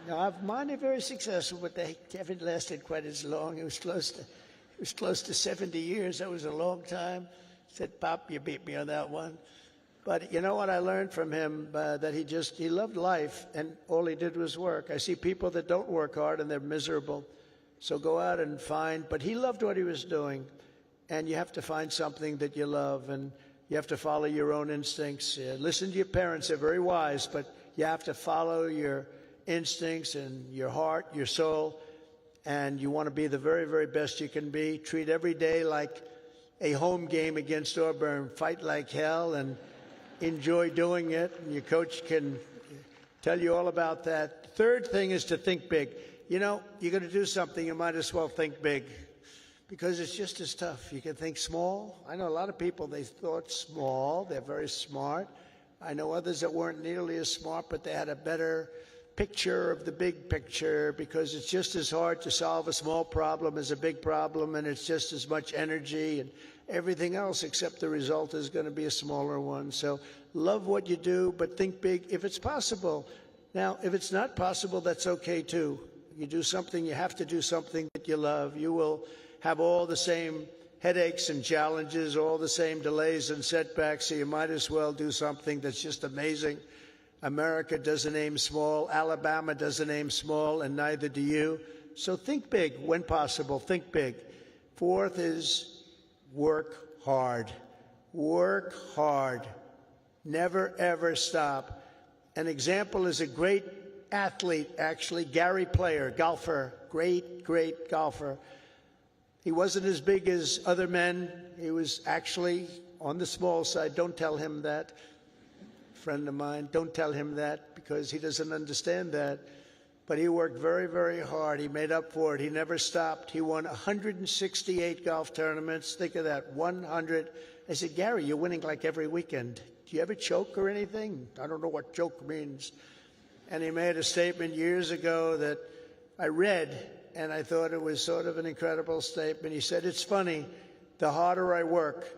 No, mine are very successful, but they haven't lasted quite as long. It was close to 70 years. That was a long time. I said, Pop, you beat me on that one. But you know what I learned from him? That he loved life, and all he did was work. I see people that don't work hard, and they're miserable. So go out and find. But he loved what he was doing, and you have to find something that you love, and you have to follow your own instincts. Listen to your parents. They're very wise, but you have to follow your instincts and your heart, your soul, and you want to be the very, very best you can be. Treat every day like a home game against Auburn. Fight like hell and enjoy doing it. And your coach can tell you all about that. Third thing is to think big. You know, you're going to do something, you might as well think big, because it's just as tough. You can think small. I know a lot of people, they thought small. They're very smart. I know others that weren't nearly as smart, but they had a better picture of the big picture, because it's just as hard to solve a small problem as a big problem, and it's just as much energy and everything else, except the result is going to be a smaller one. So love what you do, but think big if it's possible. Now, if it's not possible, that's okay too. You do something, you have to do something that you love. You will have all the same headaches and challenges, all the same delays and setbacks, so you might as well do something that's just amazing. America doesn't aim small, Alabama doesn't aim small, and neither do you. So think big when possible, think big. Fourth is work hard. Work hard. Never, ever stop. An example is a great athlete, actually, Gary Player, golfer, great golfer. He wasn't as big as other men. He was actually on the small side. Don't tell him that. Friend of mine, don't tell him that, because he doesn't understand that. But he worked very, very hard. He made up for it. He never stopped. He won 168 golf tournaments. Think of that, 100. I said, Gary, you're winning like every weekend. Do you ever choke or anything? I don't know what choke means. And he made a statement years ago that I read, and I thought it was sort of an incredible statement. He said, it's funny, the harder I work,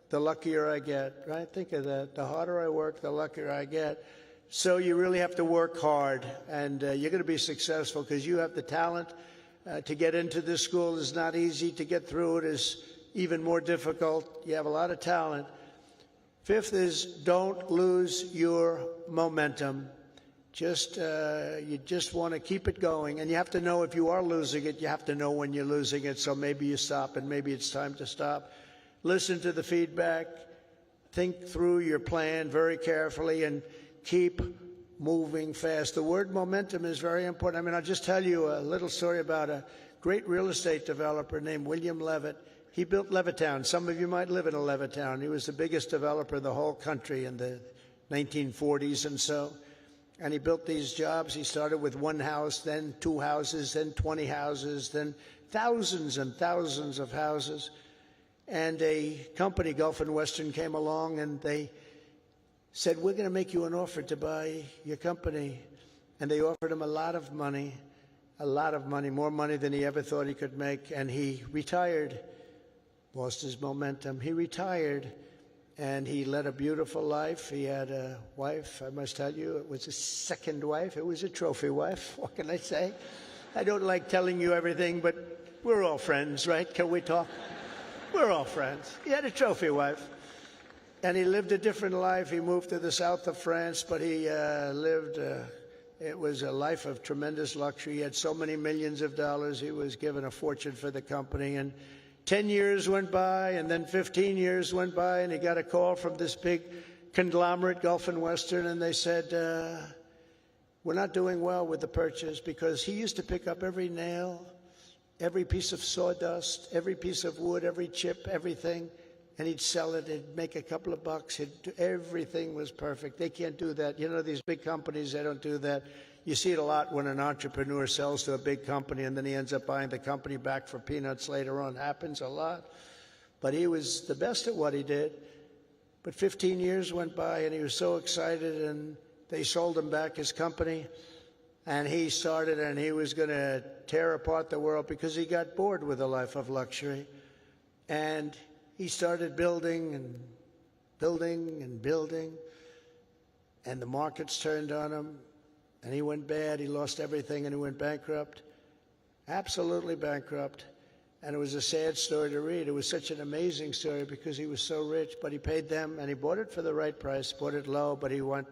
the luckier I get, right? Think of that. The harder I work, the luckier I get. So you really have to work hard, and you're going to be successful because you have the talent. To get into this school is not easy. To get through it is even more difficult. You have a lot of talent. Fifth is don't lose your momentum. You just want to keep it going, and you have to know if you are losing it, you have to know when you're losing it, so maybe you stop, and maybe it's time to stop. Listen to the feedback, think through your plan very carefully, and keep moving fast. The word momentum is very important. I mean, I'll just tell you a little story about a great real estate developer named William Levitt. He built Levittown. Some of you might live in a Levittown. He was the biggest developer in the whole country in the 1940s and so. And he built these jobs. He started with one house, then 2 houses, then 20 houses, then thousands and thousands of houses. And a company, Gulf and Western, came along and they said, we're going to make you an offer to buy your company. And they offered him a lot of money, more money than he ever thought he could make. And he retired, lost his momentum. He retired, and he led a beautiful life. He had a wife, I must tell you, it was his second wife. It was a trophy wife, what can I say? I don't like telling you everything, but we're all friends, right? Can we talk? We're all friends. He had a trophy wife. And he lived a different life. He moved to the south of France, but he it was a life of tremendous luxury. He had so many millions of dollars. He was given a fortune for the company. And 10 years went by, and then 15 years went by, and he got a call from this big conglomerate, Gulf and Western, and they said, we're not doing well with the purchase, because he used to pick up every nail, every piece of sawdust, every piece of wood, every chip, everything, and he'd sell it. He'd make a couple of bucks. Everything was perfect. They can't do that. You know, these big companies, they don't do that. You see it a lot when an entrepreneur sells to a big company and then he ends up buying the company back for peanuts later on. Happens a lot. But he was the best at what he did. But 15 years went by and he was so excited, and they sold him back his company. And he started, and he was going to tear apart the world because he got bored with a life of luxury. And he started building and building and building, and the markets turned on him, and he went bad. He lost everything, and he went bankrupt, absolutely bankrupt. And it was a sad story to read. It was such an amazing story because he was so rich, but he paid them, and he bought it for the right price, bought it low, but he went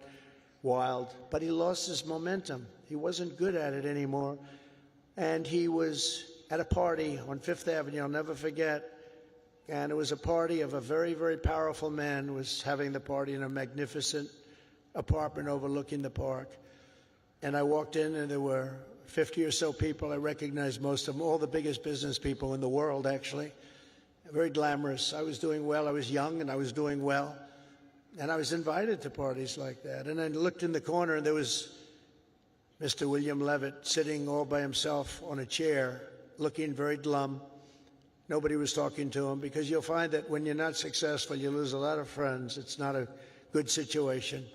wild. But he lost his momentum. He wasn't good at it anymore. And he was at a party on Fifth Avenue, I'll never forget, and it was a party of a very, very powerful man who was having the party in a magnificent apartment overlooking the park. And I walked in, and there were 50 or so people. I recognized most of them, all the biggest business people in the world, actually. Very glamorous. I was doing well. I was young, and I was doing well. And I was invited to parties like that. And I looked in the corner, and there was Mr. William Levitt sitting all by himself on a chair, looking very glum. Nobody was talking to him, because you'll find that when you're not successful, you lose a lot of friends. It's not a good situation.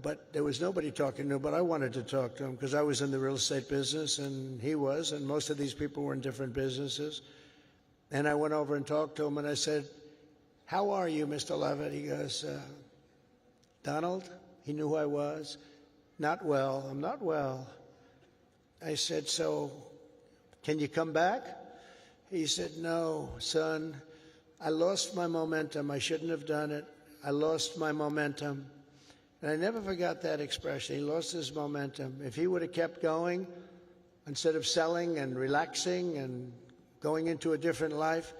But there was nobody talking to him, but I wanted to talk to him because I was in the real estate business, and he was, and most of these people were in different businesses. And I went over and talked to him, and I said, "How are you, Mr. Levitt?" He goes, "Donald?" He knew who I was. "Not well. I'm not well." I said, "So can you come back?" He said, "No, son, I lost my momentum. I shouldn't have done it. I lost my momentum." And I never forgot that expression. He lost his momentum. If he would have kept going, instead of selling and relaxing and going into a different life,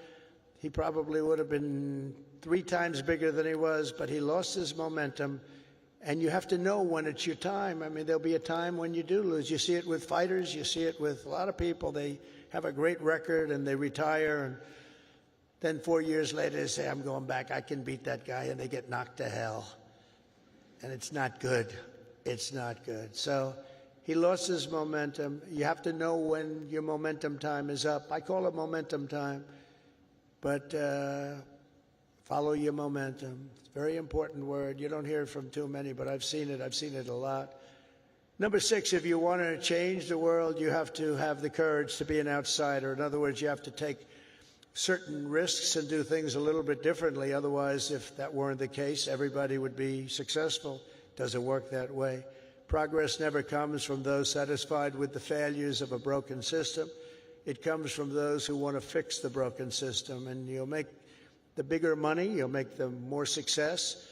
he probably would have been 3 times bigger than he was, but he lost his momentum. And you have to know when it's your time. I mean, there'll be a time when you do lose. You see it with fighters. You see it with a lot of people. They have a great record, and they retire, and then 4 years later they say, "I'm going back. I can beat that guy," and they get knocked to hell. And it's not good. It's not good. So he lost his momentum. You have to know when your momentum time is up. I call it momentum time. But follow your momentum. It's a very important word. You don't hear it from too many, but I've seen it. I've seen it a lot. Number 6, if you want to change the world, you have to have the courage to be an outsider. In other words, you have to take certain risks and do things a little bit differently. Otherwise, if that weren't the case, everybody would be successful. It doesn't work that way. Progress never comes from those satisfied with the failures of a broken system. It comes from those who want to fix the broken system. And you'll make the bigger money, you'll make the more success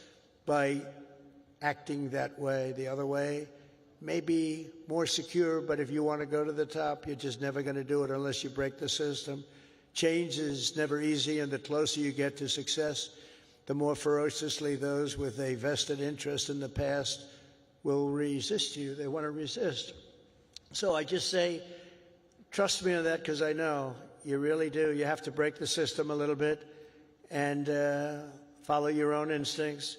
by acting that way. The other way may be more secure, but if you want to go to the top, you're just never going to do it unless you break the system. Change is never easy, and the closer you get to success, the more ferociously those with a vested interest in the past will resist you. They want to resist. So I just say, trust me on that, because I know you really do. You have to break the system a little bit and follow your own instincts.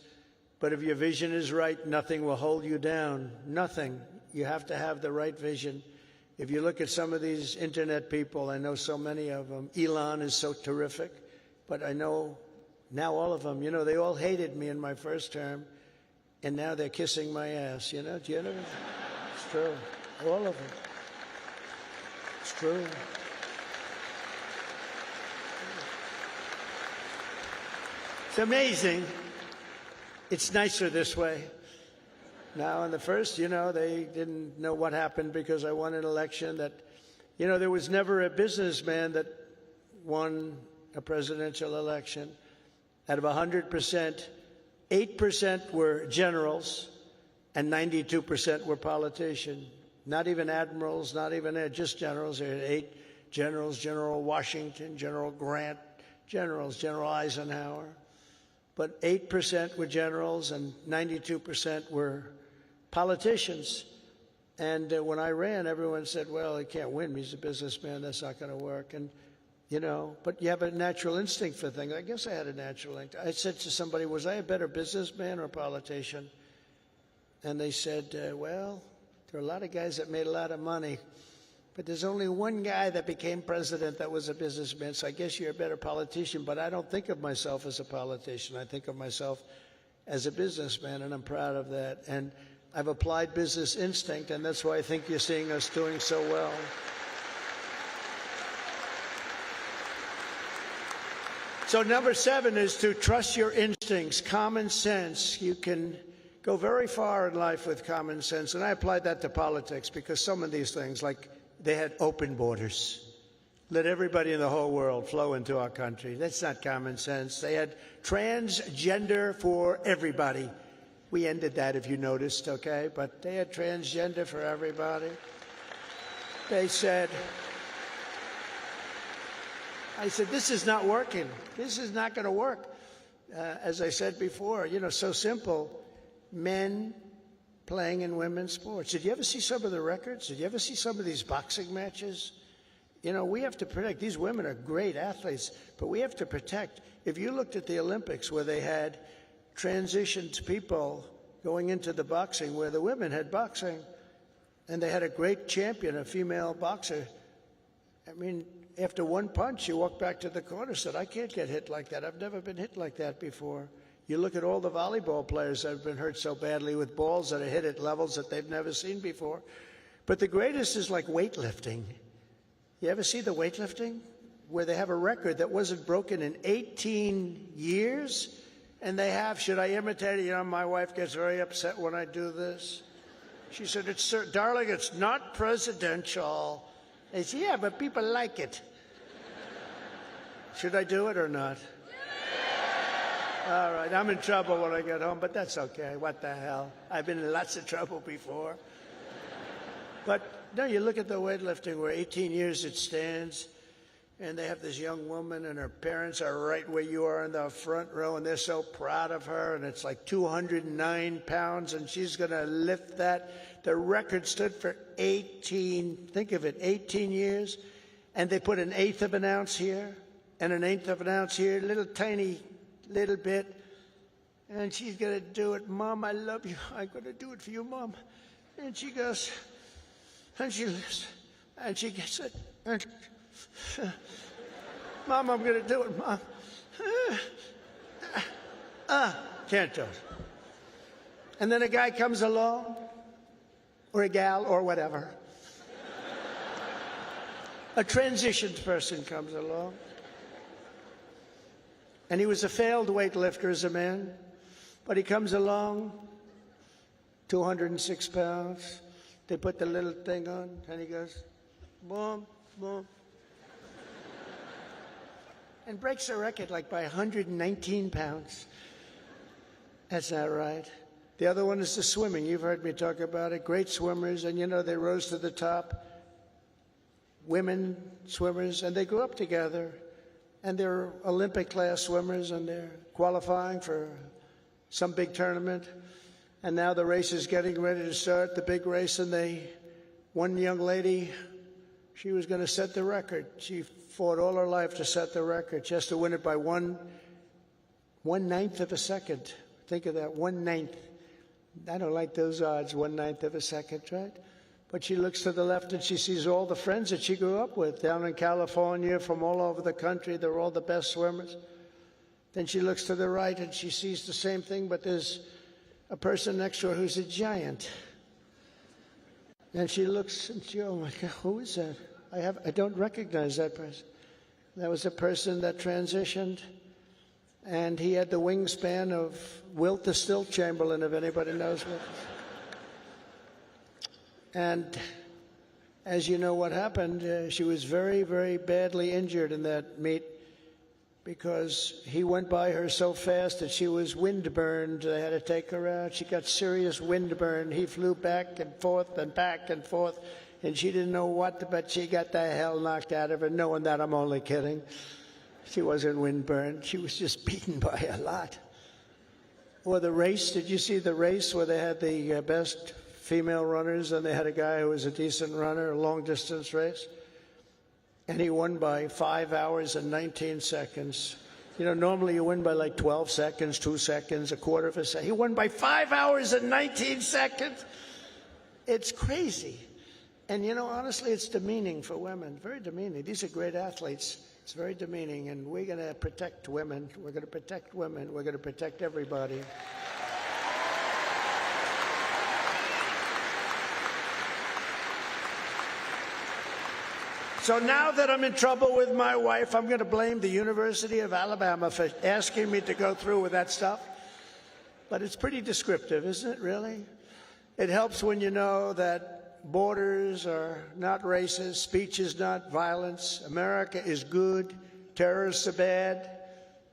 But if your vision is right, nothing will hold you down. Nothing. You have to have the right vision. If you look at some of these internet people, I know so many of them. Elon is so terrific, but I know now all of them, they all hated me in my first term, and now they're kissing my ass, Do you know? It's true. All of them. It's true. It's amazing. It's nicer this way. Now, in the first, they didn't know what happened because I won an election that, there was never a businessman that won a presidential election. Out of 100%, 8% were generals and 92% were politicians. Not even admirals, not even just generals. There were 8 generals: General Washington, General Grant, General Eisenhower. But 8% were generals and 92% were politicians. And when I ran, everyone said, well, he can't win. He's a businessman. That's not going to work. And, but you have a natural instinct for things. I guess I had a natural instinct. I said to somebody, was I a better businessman or a politician? And they said, well, there are a lot of guys that made a lot of money, but there's only one guy that became president that was a businessman, so I guess you're a better politician. But I don't think of myself as a politician. I think of myself as a businessman, and I'm proud of that. And I've applied business instinct, and that's why I think you're seeing us doing so well. So number 7 is to trust your instincts, common sense. You can go very far in life with common sense. And I applied that to politics because some of these things, like they had open borders. Let everybody in the whole world flow into our country. That's not common sense. They had transgender for everybody. We ended that, if you noticed, okay? But they had transgender for everybody. They said, I said, this is not working. This is not going to work. As I said before, you know, so simple. Men playing in women's sports. Did you ever see some of the records? Did you ever see some of these boxing matches? You know, we have to protect. These women are great athletes, but we have to protect. If you looked at the Olympics where they had transitioned people going into the boxing, where the women had boxing, and they had a great champion, a female boxer. I mean, after one punch, you walk back to the corner and said, I can't get hit like that. I've never been hit like that before. You look at all the volleyball players that have been hurt so badly with balls that are hit at levels that they've never seen before. But the greatest is like weightlifting. You ever see the weightlifting? Where they have a record that wasn't broken in 18 years? And they have, should I imitate it? You know, my wife gets very upset when I do this. She said, darling, it's not presidential. I said, yeah, but people like it. Should I do it or not? All right, I'm in trouble when I get home, but that's okay. What the hell? I've been in lots of trouble before. But no, you look at the weightlifting where 18 years it stands, and they have this young woman, and her parents are right where you are in the front row, and they're so proud of her, and it's like 209 pounds, and she's going to lift that. The record stood for 18, think of it, 18 years, and they put an eighth of an ounce here, and an eighth of an ounce here, little tiny little bit, and she's going to do it. Mom, I love you. I'm going to do it for you, Mom. And she goes, and she lifts, and she gets it. And, Mom, I'm going to do it, Mom. Can't do it. And then a guy comes along, or a gal, or whatever. A transitioned person comes along. And he was a failed weightlifter as a man, but he comes along, 206 pounds. They put the little thing on, and he goes, boom, boom. And breaks the record like by 119 pounds. That's not right. The other one is the swimming. You've heard me talk about it. Great swimmers, and you know, they rose to the top. Women swimmers, and they grew up together. And they're Olympic-class swimmers, and they're qualifying for some big tournament. And now the race is getting ready to start, the big race, and one young lady, she was going to set the record. She fought all her life to set the record. She has to win it by one ninth of a second. Think of that, 1/9. I don't like those odds, 1/9 of a second, right? But she looks to the left and she sees all the friends that she grew up with down in California, from all over the country. They're all the best swimmers. Then she looks to the right and she sees the same thing, but there's a person next to her who's a giant. And she looks and she, oh my God, who is that? I don't recognize that person. That was a person that transitioned, and he had the wingspan of Wilt the Stilt Chamberlain, if anybody knows Wilt. And as you know what happened, she was very, very badly injured in that meet because he went by her so fast that she was windburned. They had to take her out. She got serious windburn. He flew back and forth, and she didn't know what, but she got the hell knocked out of her, knowing that I'm only kidding. She wasn't windburned. She was just beaten by a lot. Or the race, did you see the race where they had the best female runners, and they had a guy who was a decent runner, a long-distance race, and he won by 5 hours and 19 seconds. You know, normally you win by like 12 seconds, 2 seconds, a quarter of a second. He won by 5 hours and 19 seconds. It's crazy. And, you know, honestly, it's demeaning for women, very demeaning. These are great athletes. It's very demeaning, and we're going to protect women. We're going to protect women. We're going to protect everybody. So now that I'm in trouble with my wife, I'm going to blame the University of Alabama for asking me to go through with that stuff. But it's pretty descriptive, isn't it, really? It helps when you know that borders are not racist, speech is not violence, America is good, terrorists are bad,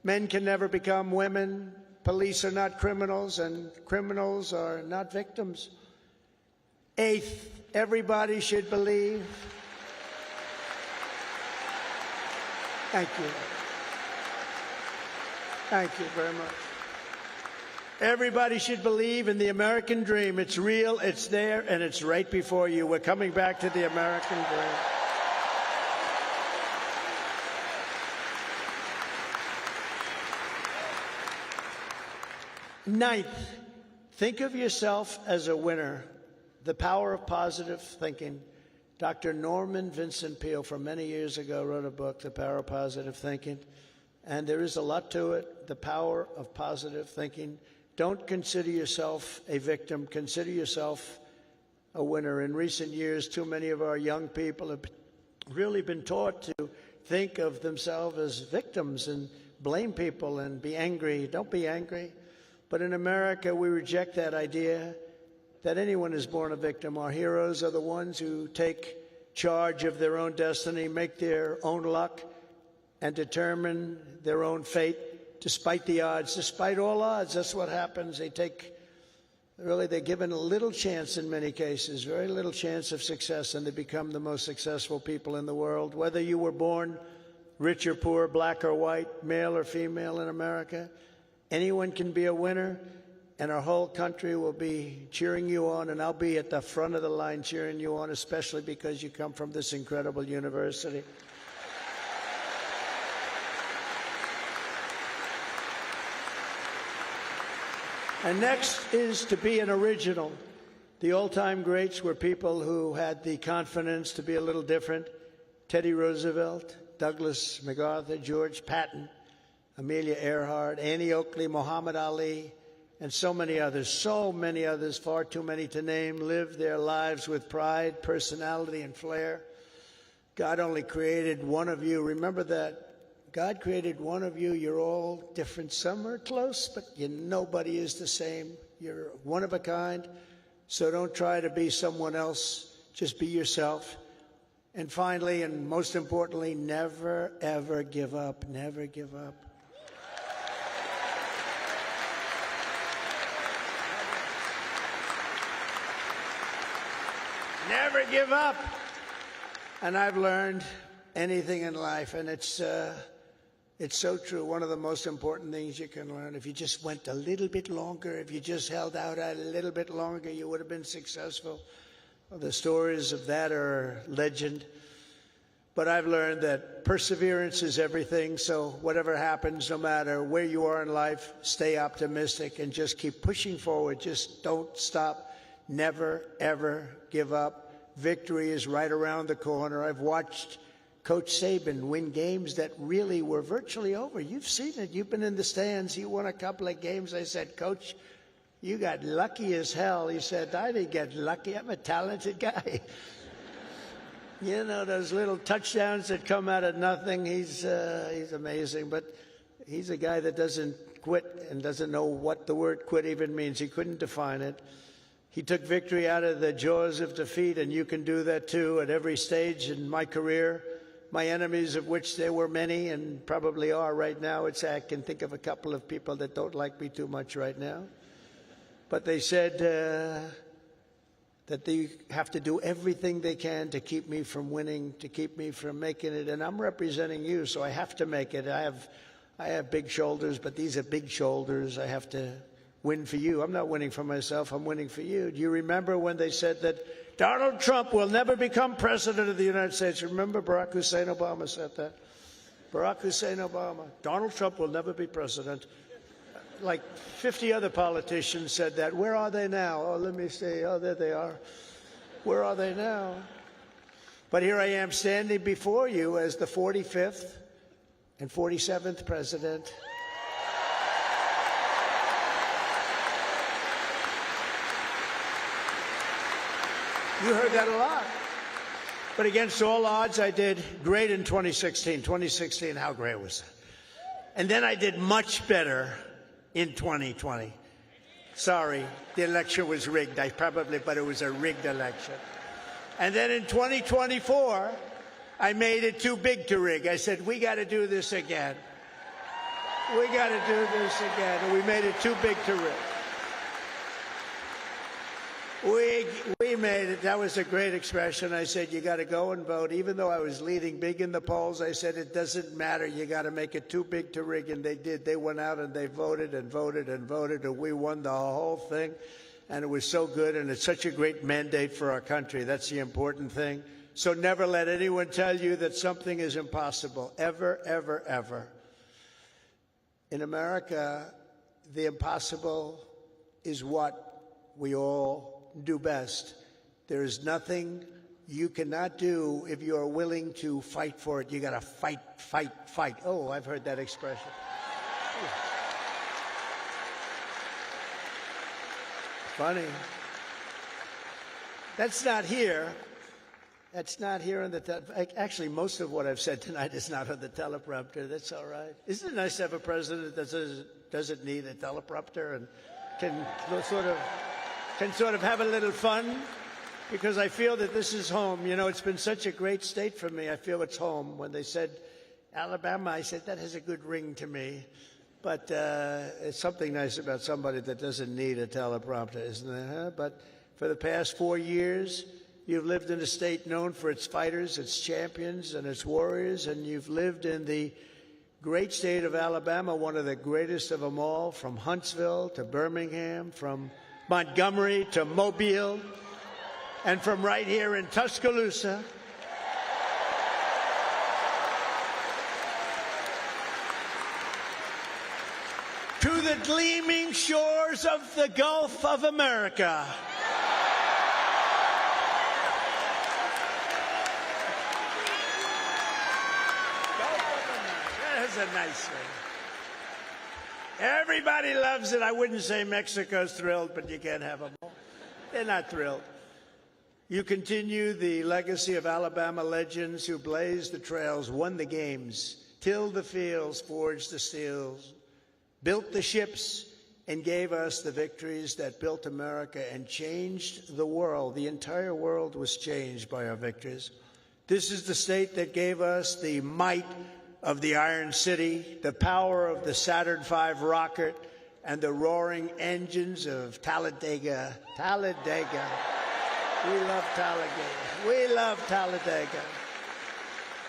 men can never become women, police are not criminals, and criminals are not victims. Eighth, everybody should believe. Thank you. Thank you very much. Everybody should believe in the American dream. It's real, it's there, and it's right before you. We're coming back to the American dream. Ninth, think of yourself as a winner. The power of positive thinking. Dr. Norman Vincent Peale, from many years ago, wrote a book, The Power of Positive Thinking, and there is a lot to it, the power of positive thinking. Don't consider yourself a victim. Consider yourself a winner. In recent years, too many of our young people have really been taught to think of themselves as victims and blame people and be angry. Don't be angry. But in America, we reject that idea that anyone is born a victim. Our heroes are the ones who take charge of their own destiny, make their own luck, and determine their own fate despite the odds, despite all odds. That's what happens. They're given a little chance in many cases, very little chance of success, and they become the most successful people in the world. Whether you were born rich or poor, black or white, male or female in America, anyone can be a winner. And our whole country will be cheering you on, and I'll be at the front of the line cheering you on, especially because you come from this incredible university. And next is to be an original. The all-time greats were people who had the confidence to be a little different. Teddy Roosevelt, Douglas MacArthur, George Patton, Amelia Earhart, Annie Oakley, Muhammad Ali, and so many others, far too many to name, lived their lives with pride, personality, and flair. God only created one of you. Remember that. God created one of you. You're all different. Some are close, but nobody is the same. You're one of a kind, so don't try to be someone else. Just be yourself. And finally, and most importantly, never, ever give up. Never give up. Never give up. And I've learned anything in life, and it's so true. One of the most important things you can learn, if you just went a little bit longer, if you just held out a little bit longer, you would have been successful. Well, the stories of that are legend. But I've learned that perseverance is everything, so whatever happens, no matter where you are in life, stay optimistic and just keep pushing forward. Just don't stop. Never, ever give up. Victory is right around the corner. I've watched Coach Saban win games that really were virtually over. You've seen it. You've been in the stands. He won a couple of games. I said, Coach, you got lucky as hell. He said, I didn't get lucky. I'm a talented guy. You know, those little touchdowns that come out of nothing. He's amazing. But he's a guy that doesn't quit and doesn't know what the word quit even means. He couldn't define it. He took victory out of the jaws of defeat, and you can do that too at every stage in my career. My enemies, of which there were many and probably are right now, I can think of a couple of people that don't like me too much right now. But they said that they have to do everything they can to keep me from winning, to keep me from making it. And I'm representing you, so I have to make it. I have big shoulders, but these are big shoulders. I have to win for you. I'm not winning for myself. I'm winning for you. Do you remember when they said that Donald Trump will never become president of the United States? Remember Barack Hussein Obama said that? Barack Hussein Obama. Donald Trump will never be president. Like 50 other politicians said that. Where are they now? Oh, let me see. Oh, there they are. Where are they now? But here I am standing before you as the 45th and 47th president. You heard that a lot. But against all odds, I did great in 2016. 2016, how great was that? And then I did much better in 2020. Sorry, the election was rigged. But it was a rigged election. And then in 2024, I made it too big to rig. I said, we got to do this again. We got to do this again. And we made it too big to rig. We made it. That was a great expression. I said, you got to go and vote. Even though I was leading big in the polls, I said, it doesn't matter. You got to make it too big to rig. And they did. They went out and they voted and voted and voted. And we won the whole thing. And it was so good. And it's such a great mandate for our country. That's the important thing. So never let anyone tell you that something is impossible. Ever, ever, ever. In America, the impossible is what we all do best. There is nothing you cannot do if you are willing to fight for it. You got to fight, fight, fight. Oh, I've heard that expression. Funny. That's not here. That's not here on the actually, most of what I've said tonight is not on the teleprompter. That's all right. Isn't it nice to have a president that doesn't need a teleprompter and can sort of have a little fun? Because I feel that this is home. You know, it's been such a great state for me. I feel it's home. When they said Alabama, I said, that has a good ring to me. But it's something nice about somebody that doesn't need a teleprompter, isn't it? Huh? But for the past 4 years, you've lived in a state known for its fighters, its champions, and its warriors, and you've lived in the great state of Alabama, one of the greatest of them all, from Huntsville to Birmingham, from Montgomery to Mobile, and from right here in Tuscaloosa. To the gleaming shores of the Gulf of America. That's a nice thing. Everybody loves it. I wouldn't say Mexico's thrilled, but you can't have them all. They're not thrilled. You continue the legacy of Alabama legends who blazed the trails, won the games, tilled the fields, forged the steels, built the ships, and gave us the victories that built America and changed the world. The entire world was changed by our victories. This is the state that gave us the might of the Iron City, the power of the Saturn V rocket, and the roaring engines of Talladega. Talladega. We love Talladega. We love Talladega.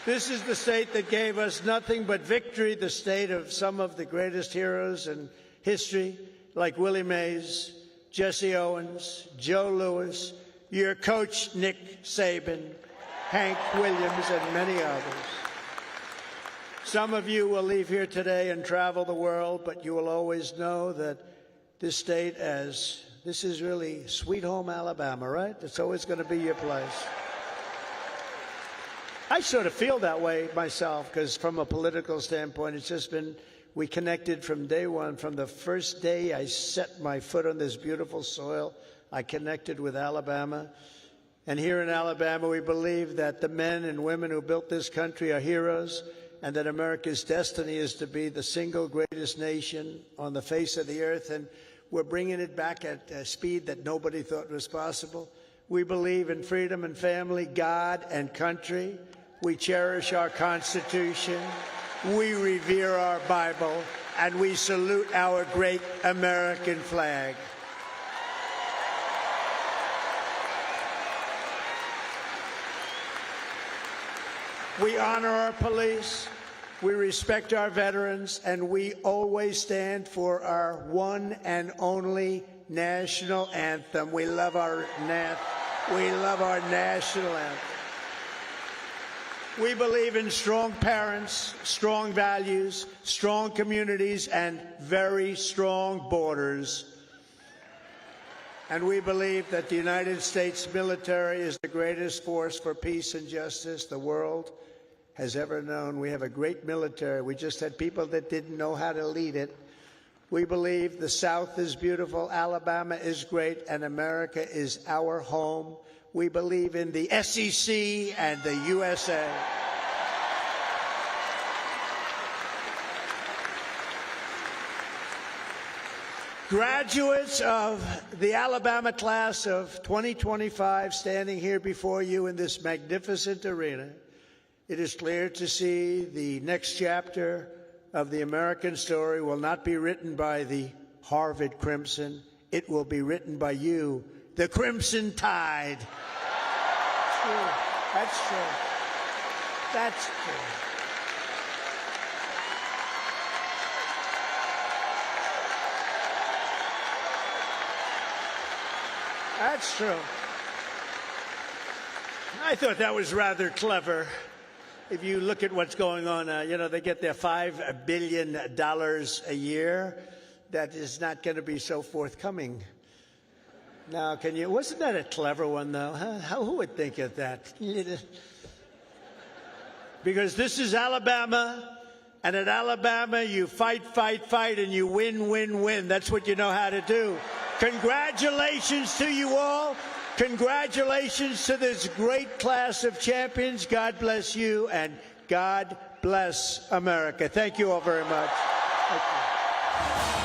This is the state that gave us nothing but victory, the state of some of the greatest heroes in history, like Willie Mays, Jesse Owens, Joe Louis, your coach, Nick Saban, Hank Williams, and many others. Some of you will leave here today and travel the world, but you will always know that this state this is really sweet home Alabama, right? It's always going to be your place. I sort of feel that way myself, because from a political standpoint, it's just been, we connected from day one. From the first day I set my foot on this beautiful soil, I connected with Alabama. And here in Alabama, we believe that the men and women who built this country are heroes, and that America's destiny is to be the single greatest nation on the face of the earth. And we're bringing it back at a speed that nobody thought was possible. We believe in freedom and family, God and country. We cherish our Constitution. We revere our Bible. And we salute our great American flag. We honor our police. We respect our veterans, and we always stand for our one and only national anthem. We love our national anthem. We believe in strong parents, strong values, strong communities, and very strong borders. And we believe that the United States military is the greatest force for peace and justice the world has ever known. We have a great military. We just had people that didn't know how to lead it. We believe the South is beautiful, Alabama is great, and America is our home. We believe in the SEC and the USA. Graduates of the Alabama class of 2025 standing here before you in this magnificent arena, it is clear to see the next chapter of the American story will not be written by the Harvard Crimson. It will be written by you, the Crimson Tide. True. That's true. That's true. That's true. I thought that was rather clever. If you look at what's going on, they get their $5 billion a year. That is not going to be so forthcoming. Now, wasn't that a clever one, though? Huh? Who would think of that? Because this is Alabama, and at Alabama, you fight, and you win. That's what you know how to do. Congratulations to you all. Congratulations to this great class of champions. God bless you, and God bless America. Thank you all very much. Thank you.